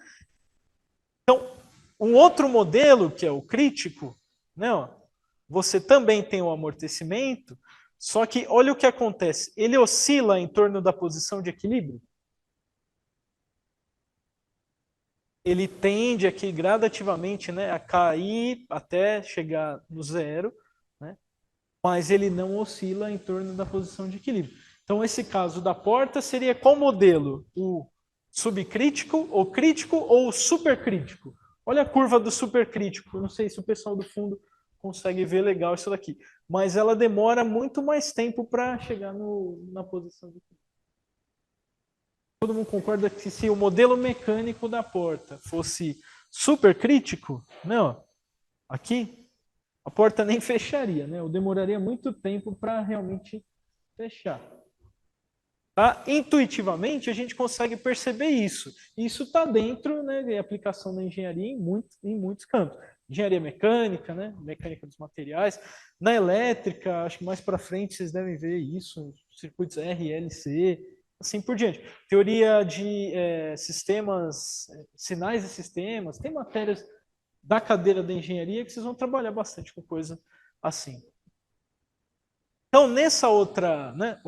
Então, um outro modelo, que é o crítico, né, ó, você também tem o amortecimento, só que olha o que acontece. Ele oscila em torno da posição de equilíbrio. Ele tende aqui gradativamente, né, a cair até chegar no zero, né, mas ele não oscila em torno da posição de equilíbrio. Então, esse caso da porta seria qual modelo? O subcrítico, o crítico ou o supercrítico? Olha a curva do supercrítico. Não sei se o pessoal do fundo consegue ver legal isso daqui. Mas ela demora muito mais tempo para chegar na posição de equilíbrio. Todo mundo concorda que se o modelo mecânico da porta fosse supercrítico, não, aqui a porta nem fecharia, né? Eu demoraria muito tempo para realmente fechar. Tá? Intuitivamente, a gente consegue perceber isso. Isso está dentro, né, de aplicação da engenharia em muitos campos. Engenharia mecânica, né, mecânica dos materiais. Na elétrica, acho que mais para frente vocês devem ver isso, circuitos RLC, assim por diante. Teoria de sistemas, sinais e sistemas. Tem matérias da cadeira da engenharia que vocês vão trabalhar bastante com coisa assim. Então, nessa outra, né,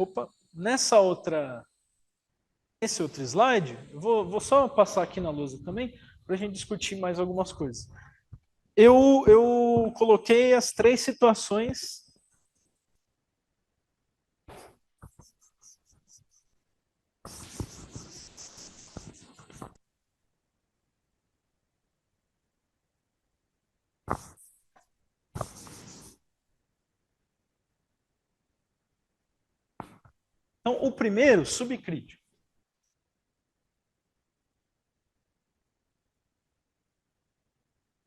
nesse outro slide, eu vou só passar aqui na lousa também, para a gente discutir mais algumas coisas. Eu coloquei as três situações. Então, o primeiro, subcrítico.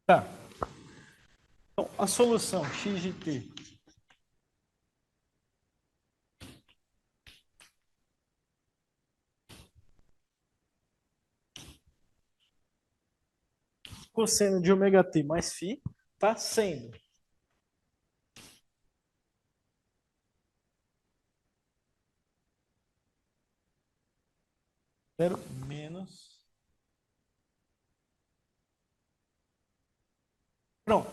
Tá. Então, a solução x de t cosseno de ômega t mais φ está sendo zero menos. Pronto.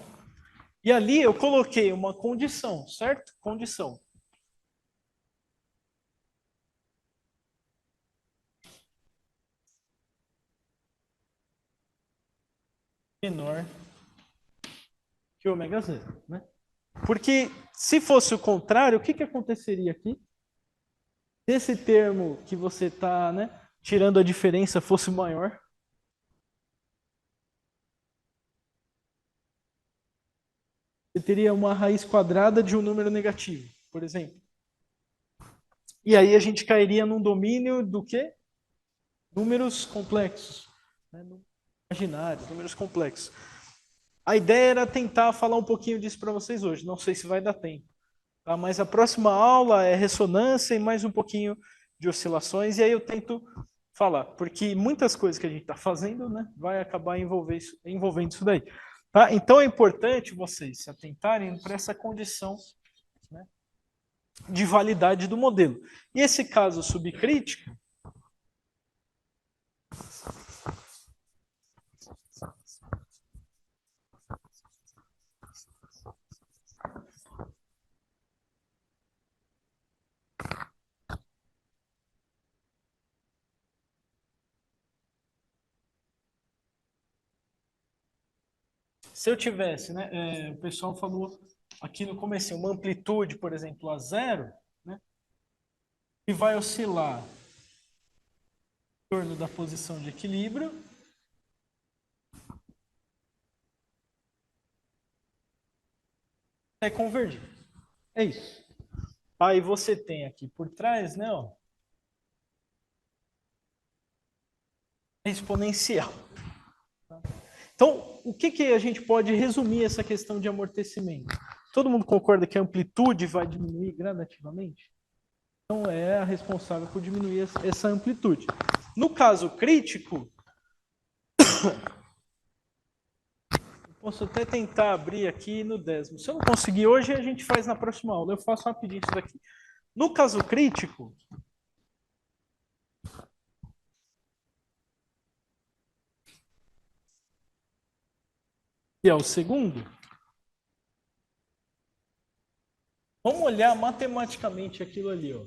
E ali eu coloquei uma condição, certo? Condição. Menor que ômega zero, né? Porque se fosse o contrário, o que, que aconteceria aqui? Se esse termo que você está, né, tirando a diferença fosse maior, você teria uma raiz quadrada de um número negativo, por exemplo. E aí a gente cairia num domínio do quê? Números complexos. Né? Imaginários, números complexos. A ideia era tentar falar um pouquinho disso para vocês hoje. Não sei se vai dar tempo. Tá? Mas a próxima aula é ressonância e mais um pouquinho de oscilações. E aí eu tento falar, porque muitas coisas que a gente está fazendo, né, vai acabar envolvendo isso daí. Tá? Então é importante vocês se atentarem para essa condição, né, de validade do modelo. E esse caso subcrítico, se eu tivesse, né, o pessoal falou aqui no começo, uma amplitude, por exemplo, a zero, né, que vai oscilar em torno da posição de equilíbrio, é convergir. É isso. Aí você tem aqui por trás, né, ó, exponencial. Então, o que, que a gente pode resumir essa questão de amortecimento? Todo mundo concorda que a amplitude vai diminuir gradativamente? Então, é a responsável por diminuir essa amplitude. No caso crítico, eu posso até tentar abrir aqui no 10º. Se eu não conseguir hoje, a gente faz na próxima aula. Eu faço rapidinho isso daqui. No caso crítico, que é o segundo, vamos olhar matematicamente aquilo ali, ó.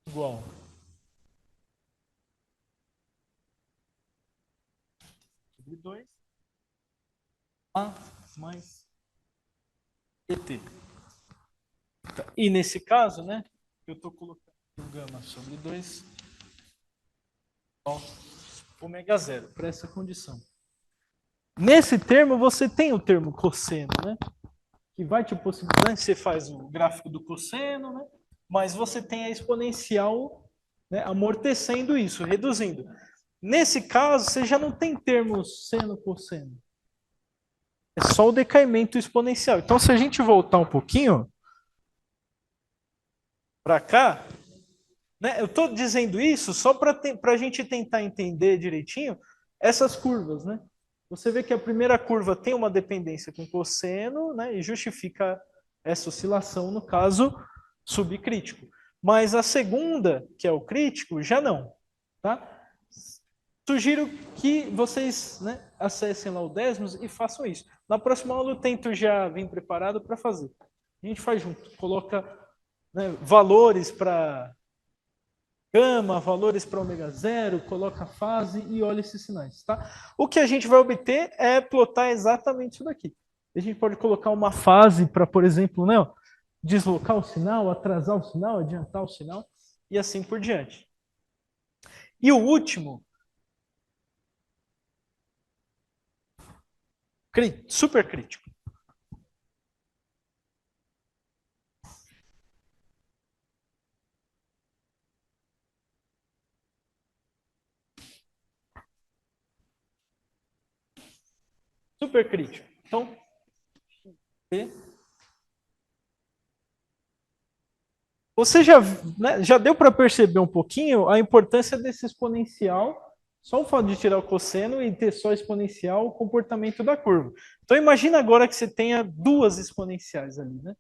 Igual sobre 2 A mais ET. E nesse caso, né, eu estou colocando o gama sobre 2 ômega zero para essa condição. Nesse termo, você tem o termo cosseno, né? Que vai te possibilitar, você faz o gráfico do cosseno, né? Mas você tem a exponencial, né, amortecendo isso, reduzindo. Nesse caso, você já não tem termos seno, cosseno. É só o decaimento exponencial. Então, se a gente voltar um pouquinho para cá, né, eu estou dizendo isso só para a gente tentar entender direitinho essas curvas, né? Você vê que a primeira curva tem uma dependência com cosseno, né, e justifica essa oscilação no caso subcrítico. Mas a segunda, que é o crítico, já não, tá? Sugiro que vocês, né, acessem lá o Desmos e façam isso. Na próxima aula eu tento já vir preparado para fazer. A gente faz junto, coloca, né, valores para gama, valores para ômega zero, coloca a fase e olha esses sinais, tá? O que a gente vai obter é plotar exatamente isso daqui. A gente pode colocar uma fase para, por exemplo, né, ó, deslocar o sinal, atrasar o sinal, adiantar o sinal e assim por diante. E o último, super crítico. Super crítico. Então, você já, né, já deu para perceber um pouquinho a importância desse exponencial, só o fato de tirar o cosseno e ter só exponencial, o comportamento da curva. Então imagina agora que você tenha duas exponenciais ali, né?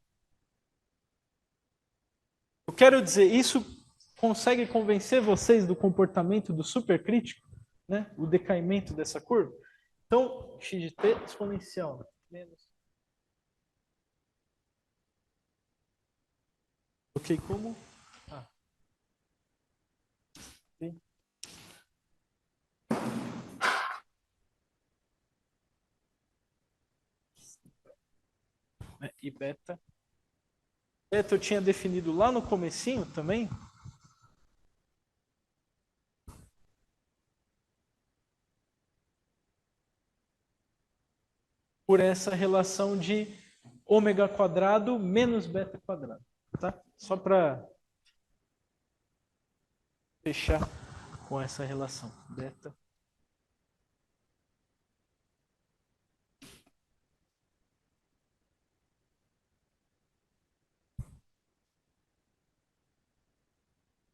Eu quero dizer, isso consegue convencer vocês do comportamento do supercrítico, né? O decaimento dessa curva? Então, x de t exponencial menos. Ok, como? Ah, okay. E beta. Beta eu tinha definido lá no comecinho também. Por essa relação de ômega quadrado menos beta quadrado. Tá? Só para fechar com essa relação. Beta.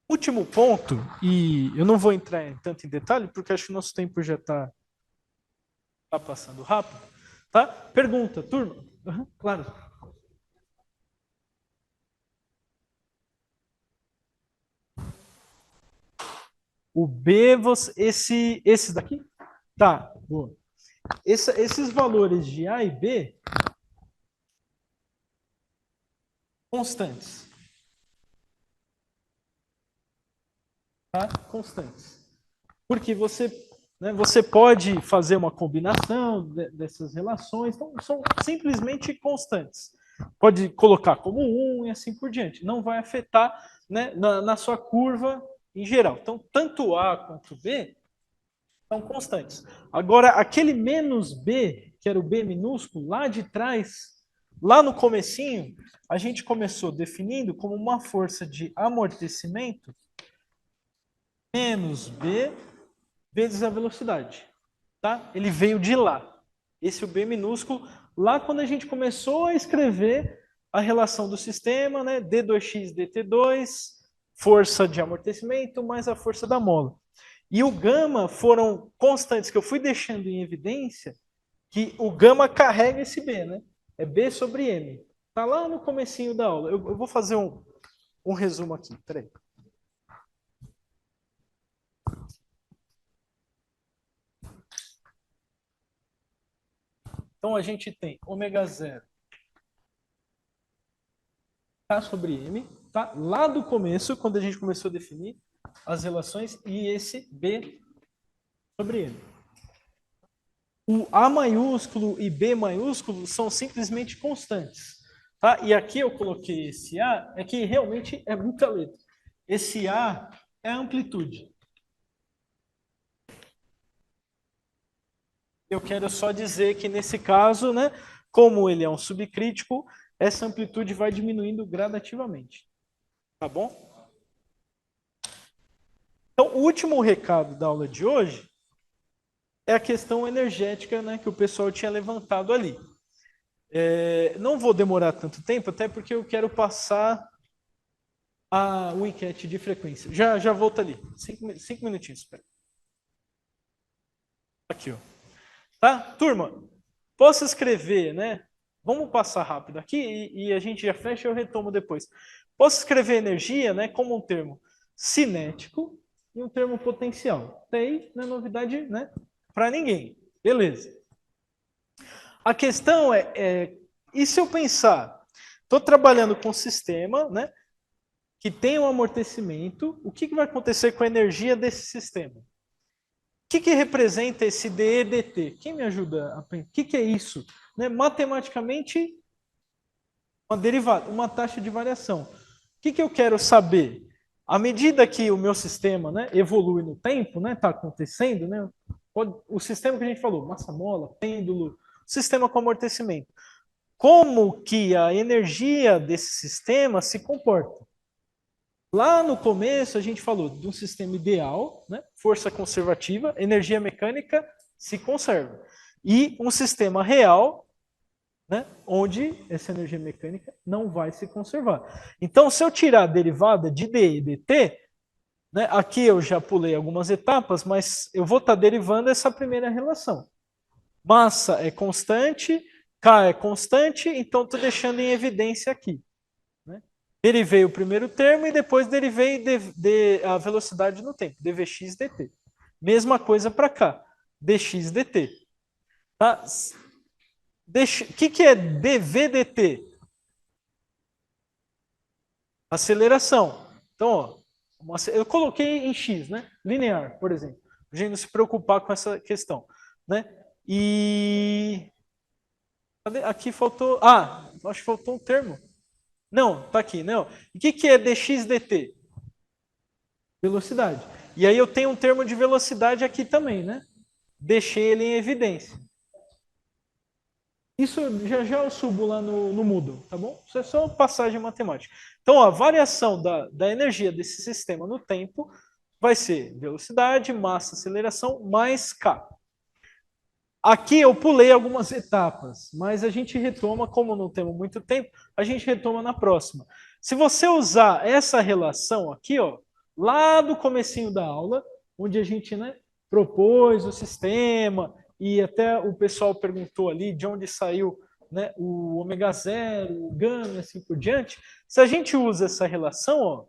Último ponto, e eu não vou entrar tanto em detalhe, porque acho que o nosso tempo já está passando rápido. Tá? Pergunta, turma? Uhum, claro. O B, esse daqui? Tá, boa. Esses valores de A e B constantes. Tá? Constantes. Porque você, né, você pode fazer uma combinação dessas relações, então são simplesmente constantes. Pode colocar como um e assim por diante. Não vai afetar, né, na sua curva em geral. Então, tanto A quanto B são constantes. Agora, aquele menos B, que era o B minúsculo, lá de trás, lá no comecinho, a gente começou definindo como uma força de amortecimento menos B vezes a velocidade. Tá? Ele veio de lá. Esse é o B minúsculo, lá quando a gente começou a escrever a relação do sistema, né? D2x, dt2, força de amortecimento mais a força da mola. E o gama foram constantes que eu fui deixando em evidência que o gama carrega esse B, né? É B sobre M. Tá lá no comecinho da aula. Eu vou fazer um resumo aqui. Peraí. Então, a gente tem ômega zero K sobre M, tá? Lá do começo, quando a gente começou a definir as relações, e esse B sobre M. O A maiúsculo e B maiúsculo são simplesmente constantes. Tá? E aqui eu coloquei esse A, é que realmente é muita letra. Esse A é a amplitude. Eu quero só dizer que nesse caso, né, como ele é um subcrítico, essa amplitude vai diminuindo gradativamente. Tá bom? Então, o último recado da aula de hoje é a questão energética, né, que o pessoal tinha levantado ali. Não vou demorar tanto tempo, até porque eu quero passar o enquete de frequência. Já volto ali. 5 minutinhos, espera. Aqui, ó. Tá? Turma, posso escrever, né? Vamos passar rápido aqui e a gente já fecha e eu retomo depois. Posso escrever energia, né, como um termo cinético e um termo potencial. Até aí não é novidade, né, para ninguém. Beleza. A questão e se eu pensar, estou trabalhando com um sistema, né, que tem um amortecimento, o que vai acontecer com a energia desse sistema? O que representa esse dEdt? Quem me ajuda a pensar? O que é isso? Né? Matematicamente, uma derivada, uma taxa de variação. O que eu quero saber? À medida que o meu sistema, né, evolui no tempo, né, está acontecendo, né, o sistema que a gente falou, massa-mola, pêndulo, sistema com amortecimento. Como que a energia desse sistema se comporta? Lá no começo a gente falou de um sistema ideal, né? Força conservativa, energia mecânica se conserva. E um sistema real, né? Onde essa energia mecânica não vai se conservar. Então, se eu tirar a derivada de dE e dt, né? Aqui eu já pulei algumas etapas, mas eu vou estar derivando essa primeira relação. Massa é constante, K é constante, então estou deixando em evidência aqui. Derivei o primeiro termo e depois derivei a velocidade no tempo, dvx dt. Mesma coisa para cá, dx dt. Tá? O que é dv dt? Aceleração. Então, ó, eu coloquei em x, né? Linear, por exemplo. A gente não se preocupar com essa questão. Né? E aqui faltou. Acho que faltou um termo. Não, tá aqui, não. O que é dx dt? Velocidade. E aí eu tenho um termo de velocidade aqui também, né? Deixei ele em evidência. Isso já eu subo lá no Moodle, tá bom? Isso é só passagem matemática. Então, a variação da energia desse sistema no tempo vai ser velocidade, massa, aceleração, mais K. Aqui eu pulei algumas etapas, mas a gente retoma, como não temos muito tempo, a gente retoma na próxima. Se você usar essa relação aqui, ó, lá do comecinho da aula, onde a gente, né, propôs o sistema, e até o pessoal perguntou ali de onde saiu, né, o ômega zero, o gama e assim por diante, se a gente usa essa relação, ó,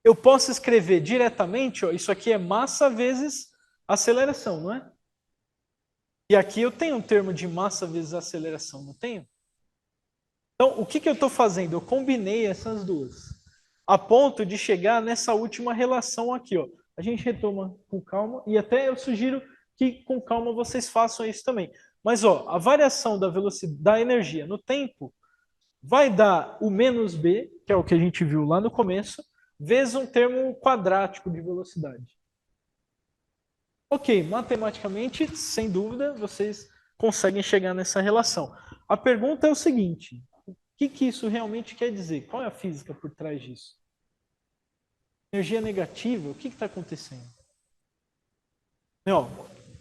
eu posso escrever diretamente, ó, isso aqui é massa vezes aceleração, não é? E aqui eu tenho um termo de massa vezes aceleração, não tenho? Então, o que eu estou fazendo? Eu combinei essas duas, a ponto de chegar nessa última relação aqui. Ó. A gente retoma com calma, e até eu sugiro que com calma vocês façam isso também. Mas ó, a variação da velocidade da energia no tempo vai dar o menos b, que é o que a gente viu lá no começo, vezes um termo quadrático de velocidade. Ok, matematicamente, sem dúvida, vocês conseguem chegar nessa relação. A pergunta é o seguinte: o que isso realmente quer dizer? Qual é a física por trás disso? Energia negativa, o que está acontecendo? Não,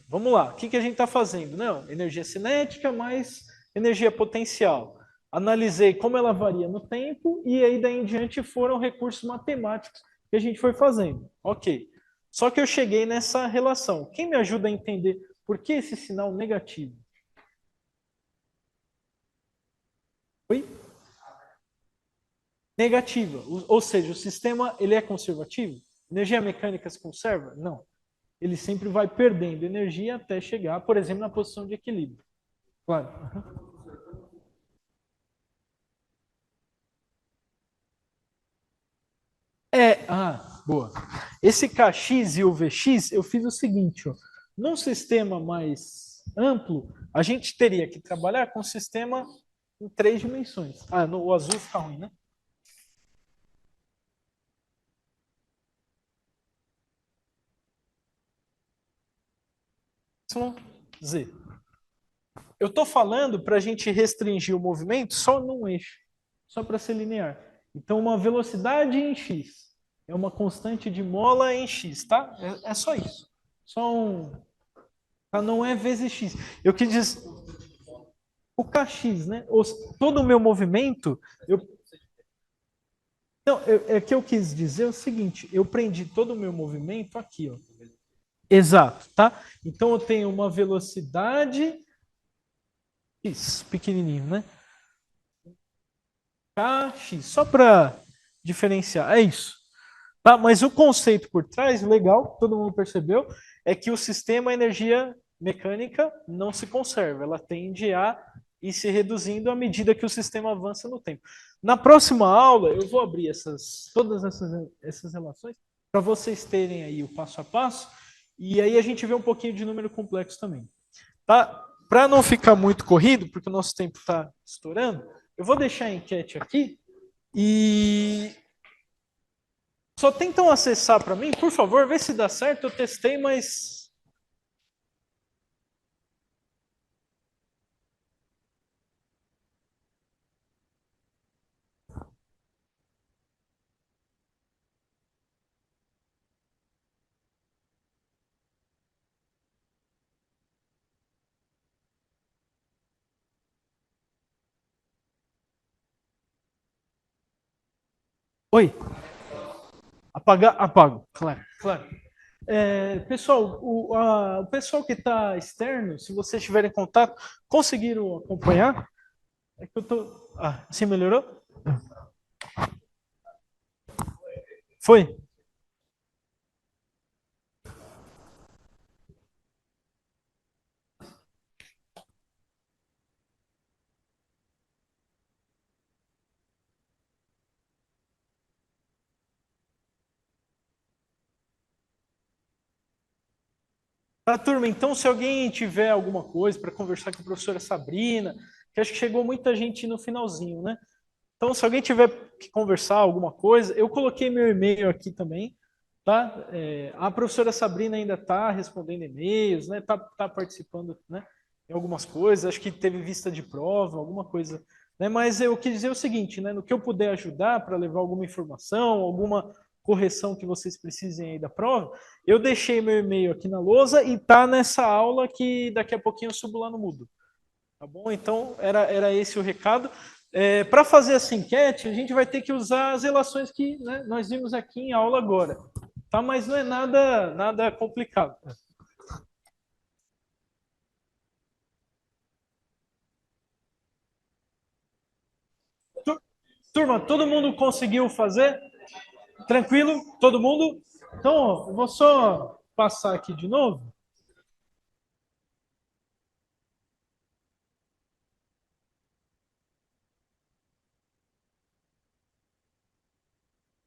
vamos lá, o que a gente está fazendo? Não, energia cinética mais energia potencial. Analisei como ela varia no tempo e aí daí em diante foram recursos matemáticos que a gente foi fazendo. Ok. Só que eu cheguei nessa relação. Quem me ajuda a entender por que esse sinal negativo? Oi? Negativa. Ou seja, o sistema ele é conservativo? Energia mecânica se conserva? Não. Ele sempre vai perdendo energia até chegar, por exemplo, na posição de equilíbrio. Claro. Uhum. Boa. Esse KX e o VX, eu fiz o seguinte, ó. Num sistema mais amplo, a gente teria que trabalhar com um sistema em três dimensões. No o azul fica ruim, né? Z. Eu estou falando para a gente restringir o movimento só num eixo, só para ser linear. Então, uma velocidade em x é uma constante de mola em x, tá? É só isso. Só um. Tá? Não é vezes x. Eu quis dizer. O kx, né? Todo o meu movimento. Não, é que eu quis dizer o seguinte: eu prendi todo o meu movimento aqui, ó. Exato, tá? Então eu tenho uma velocidade x, pequenininho, né? KX, só para diferenciar. É isso. Tá? Mas o conceito por trás, legal, todo mundo percebeu, é que o sistema, a energia mecânica, não se conserva. Ela tende a ir se reduzindo à medida que o sistema avança no tempo. Na próxima aula, eu vou abrir todas essas relações para vocês terem aí o passo a passo, e aí a gente vê um pouquinho de número complexo também. Tá? Para não ficar muito corrido, porque o nosso tempo está estourando, eu vou deixar a enquete aqui e só tentam acessar para mim, por favor, vê se dá certo. Eu testei, mas. Oi, apagar? Apago, claro, claro. Pessoal, o pessoal que está externo, se vocês tiverem contato, conseguiram acompanhar? É que eu tô. Assim melhorou? Foi? Tá, turma, então se alguém tiver alguma coisa para conversar com a professora Sabrina, que acho que chegou muita gente no finalzinho, né? Então, se alguém tiver que conversar alguma coisa, eu coloquei meu e-mail aqui também, tá? A professora Sabrina ainda está respondendo e-mails, né? Tá participando, né? Em algumas coisas, acho que teve vista de prova, alguma coisa, né? Mas eu quis dizer o seguinte, né? No que eu puder ajudar para levar alguma informação, alguma correção que vocês precisem aí da prova, eu deixei meu e-mail aqui na lousa e tá nessa aula que daqui a pouquinho eu subo lá no Moodle. Tá bom? Então, era esse o recado. Para fazer essa enquete, a gente vai ter que usar as relações que, né, nós vimos aqui em aula agora. Tá? Mas não é nada complicado. Turma, todo mundo conseguiu fazer? Tranquilo? Todo mundo? Então, eu vou só passar aqui de novo.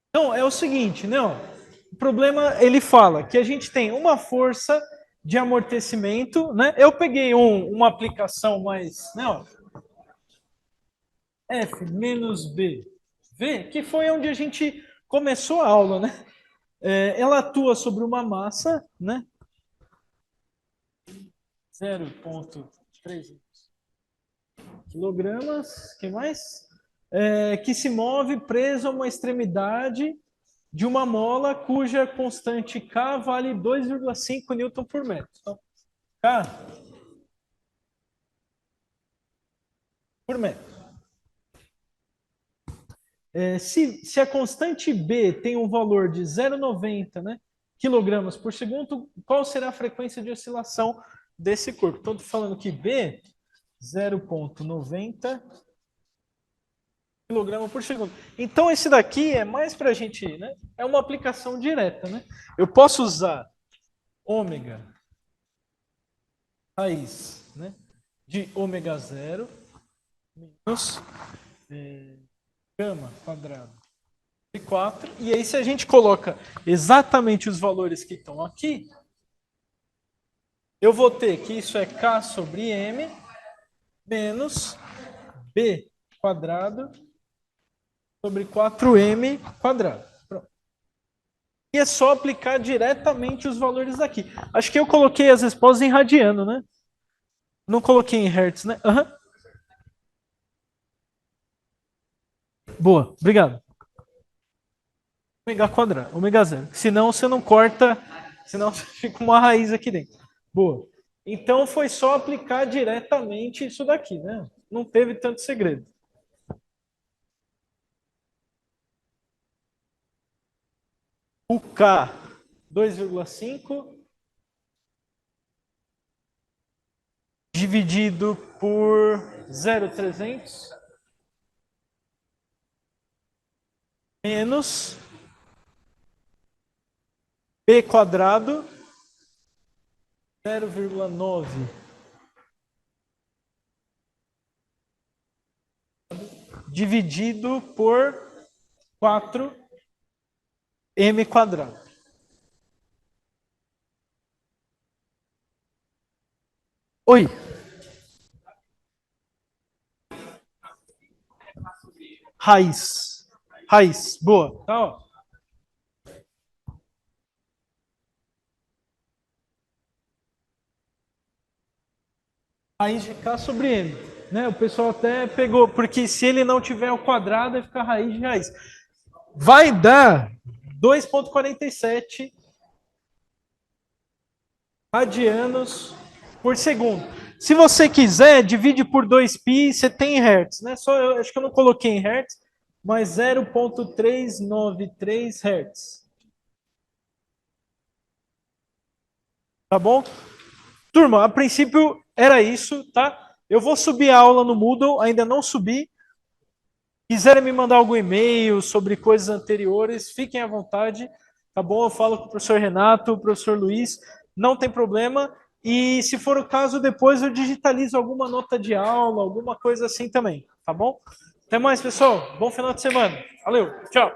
Então, é o seguinte, não. O problema, ele fala que a gente tem uma força de amortecimento, né? Eu peguei uma aplicação mais, não, F menos B, V, que foi onde a gente começou a aula, né? Ela atua sobre uma massa, né? 0,3 quilogramas, que mais? Que se move preso a uma extremidade de uma mola cuja constante K vale 2,5 newton por metro. Então, K por metro. Se a constante B tem um valor de 0,90, né, quilogramas por segundo, qual será a frequência de oscilação desse corpo? Então, estou falando que B, 0,90 quilograma por segundo. Então, esse daqui é mais para a gente, né? É uma aplicação direta, né? Eu posso usar ômega raiz, né? de ômega zero menos gama quadrado de 4. E aí, se a gente coloca exatamente os valores que estão aqui, eu vou ter que isso é K sobre M menos B quadrado sobre 4M quadrado. Pronto. E é só aplicar diretamente os valores daqui. Acho que eu coloquei as respostas em radiano, né? Não coloquei em hertz, né? Uhum. Boa, obrigado. Ômega quadrado, ômega zero. Senão você não corta, senão fica uma raiz aqui dentro. Boa. Então foi só aplicar diretamente isso daqui, né? Não teve tanto segredo. O K 2,5 dividido por 0,300 menos P quadrado 0,9 dividido por 4M quadrado. Oi. Raiz. Raiz. Boa. Tá, ó. Raiz de K sobre M. Né? O pessoal até pegou, porque se ele não tiver ao quadrado, vai ficar raiz de raiz. Vai dar 2,47 radianos por segundo. Se você quiser, divide por 2π, você tem em hertz, né? Só eu acho que eu não coloquei em hertz, mas 0,393 hertz. Tá bom? Turma, a princípio era isso, tá? Eu vou subir a aula no Moodle, ainda não subi. Quiserem me mandar algum e-mail sobre coisas anteriores, fiquem à vontade, tá bom? Eu falo com o professor Renato, o professor Luiz, não tem problema. E se for o caso, depois eu digitalizo alguma nota de aula, alguma coisa assim também, tá bom? Até mais, pessoal. Bom final de semana. Valeu, tchau.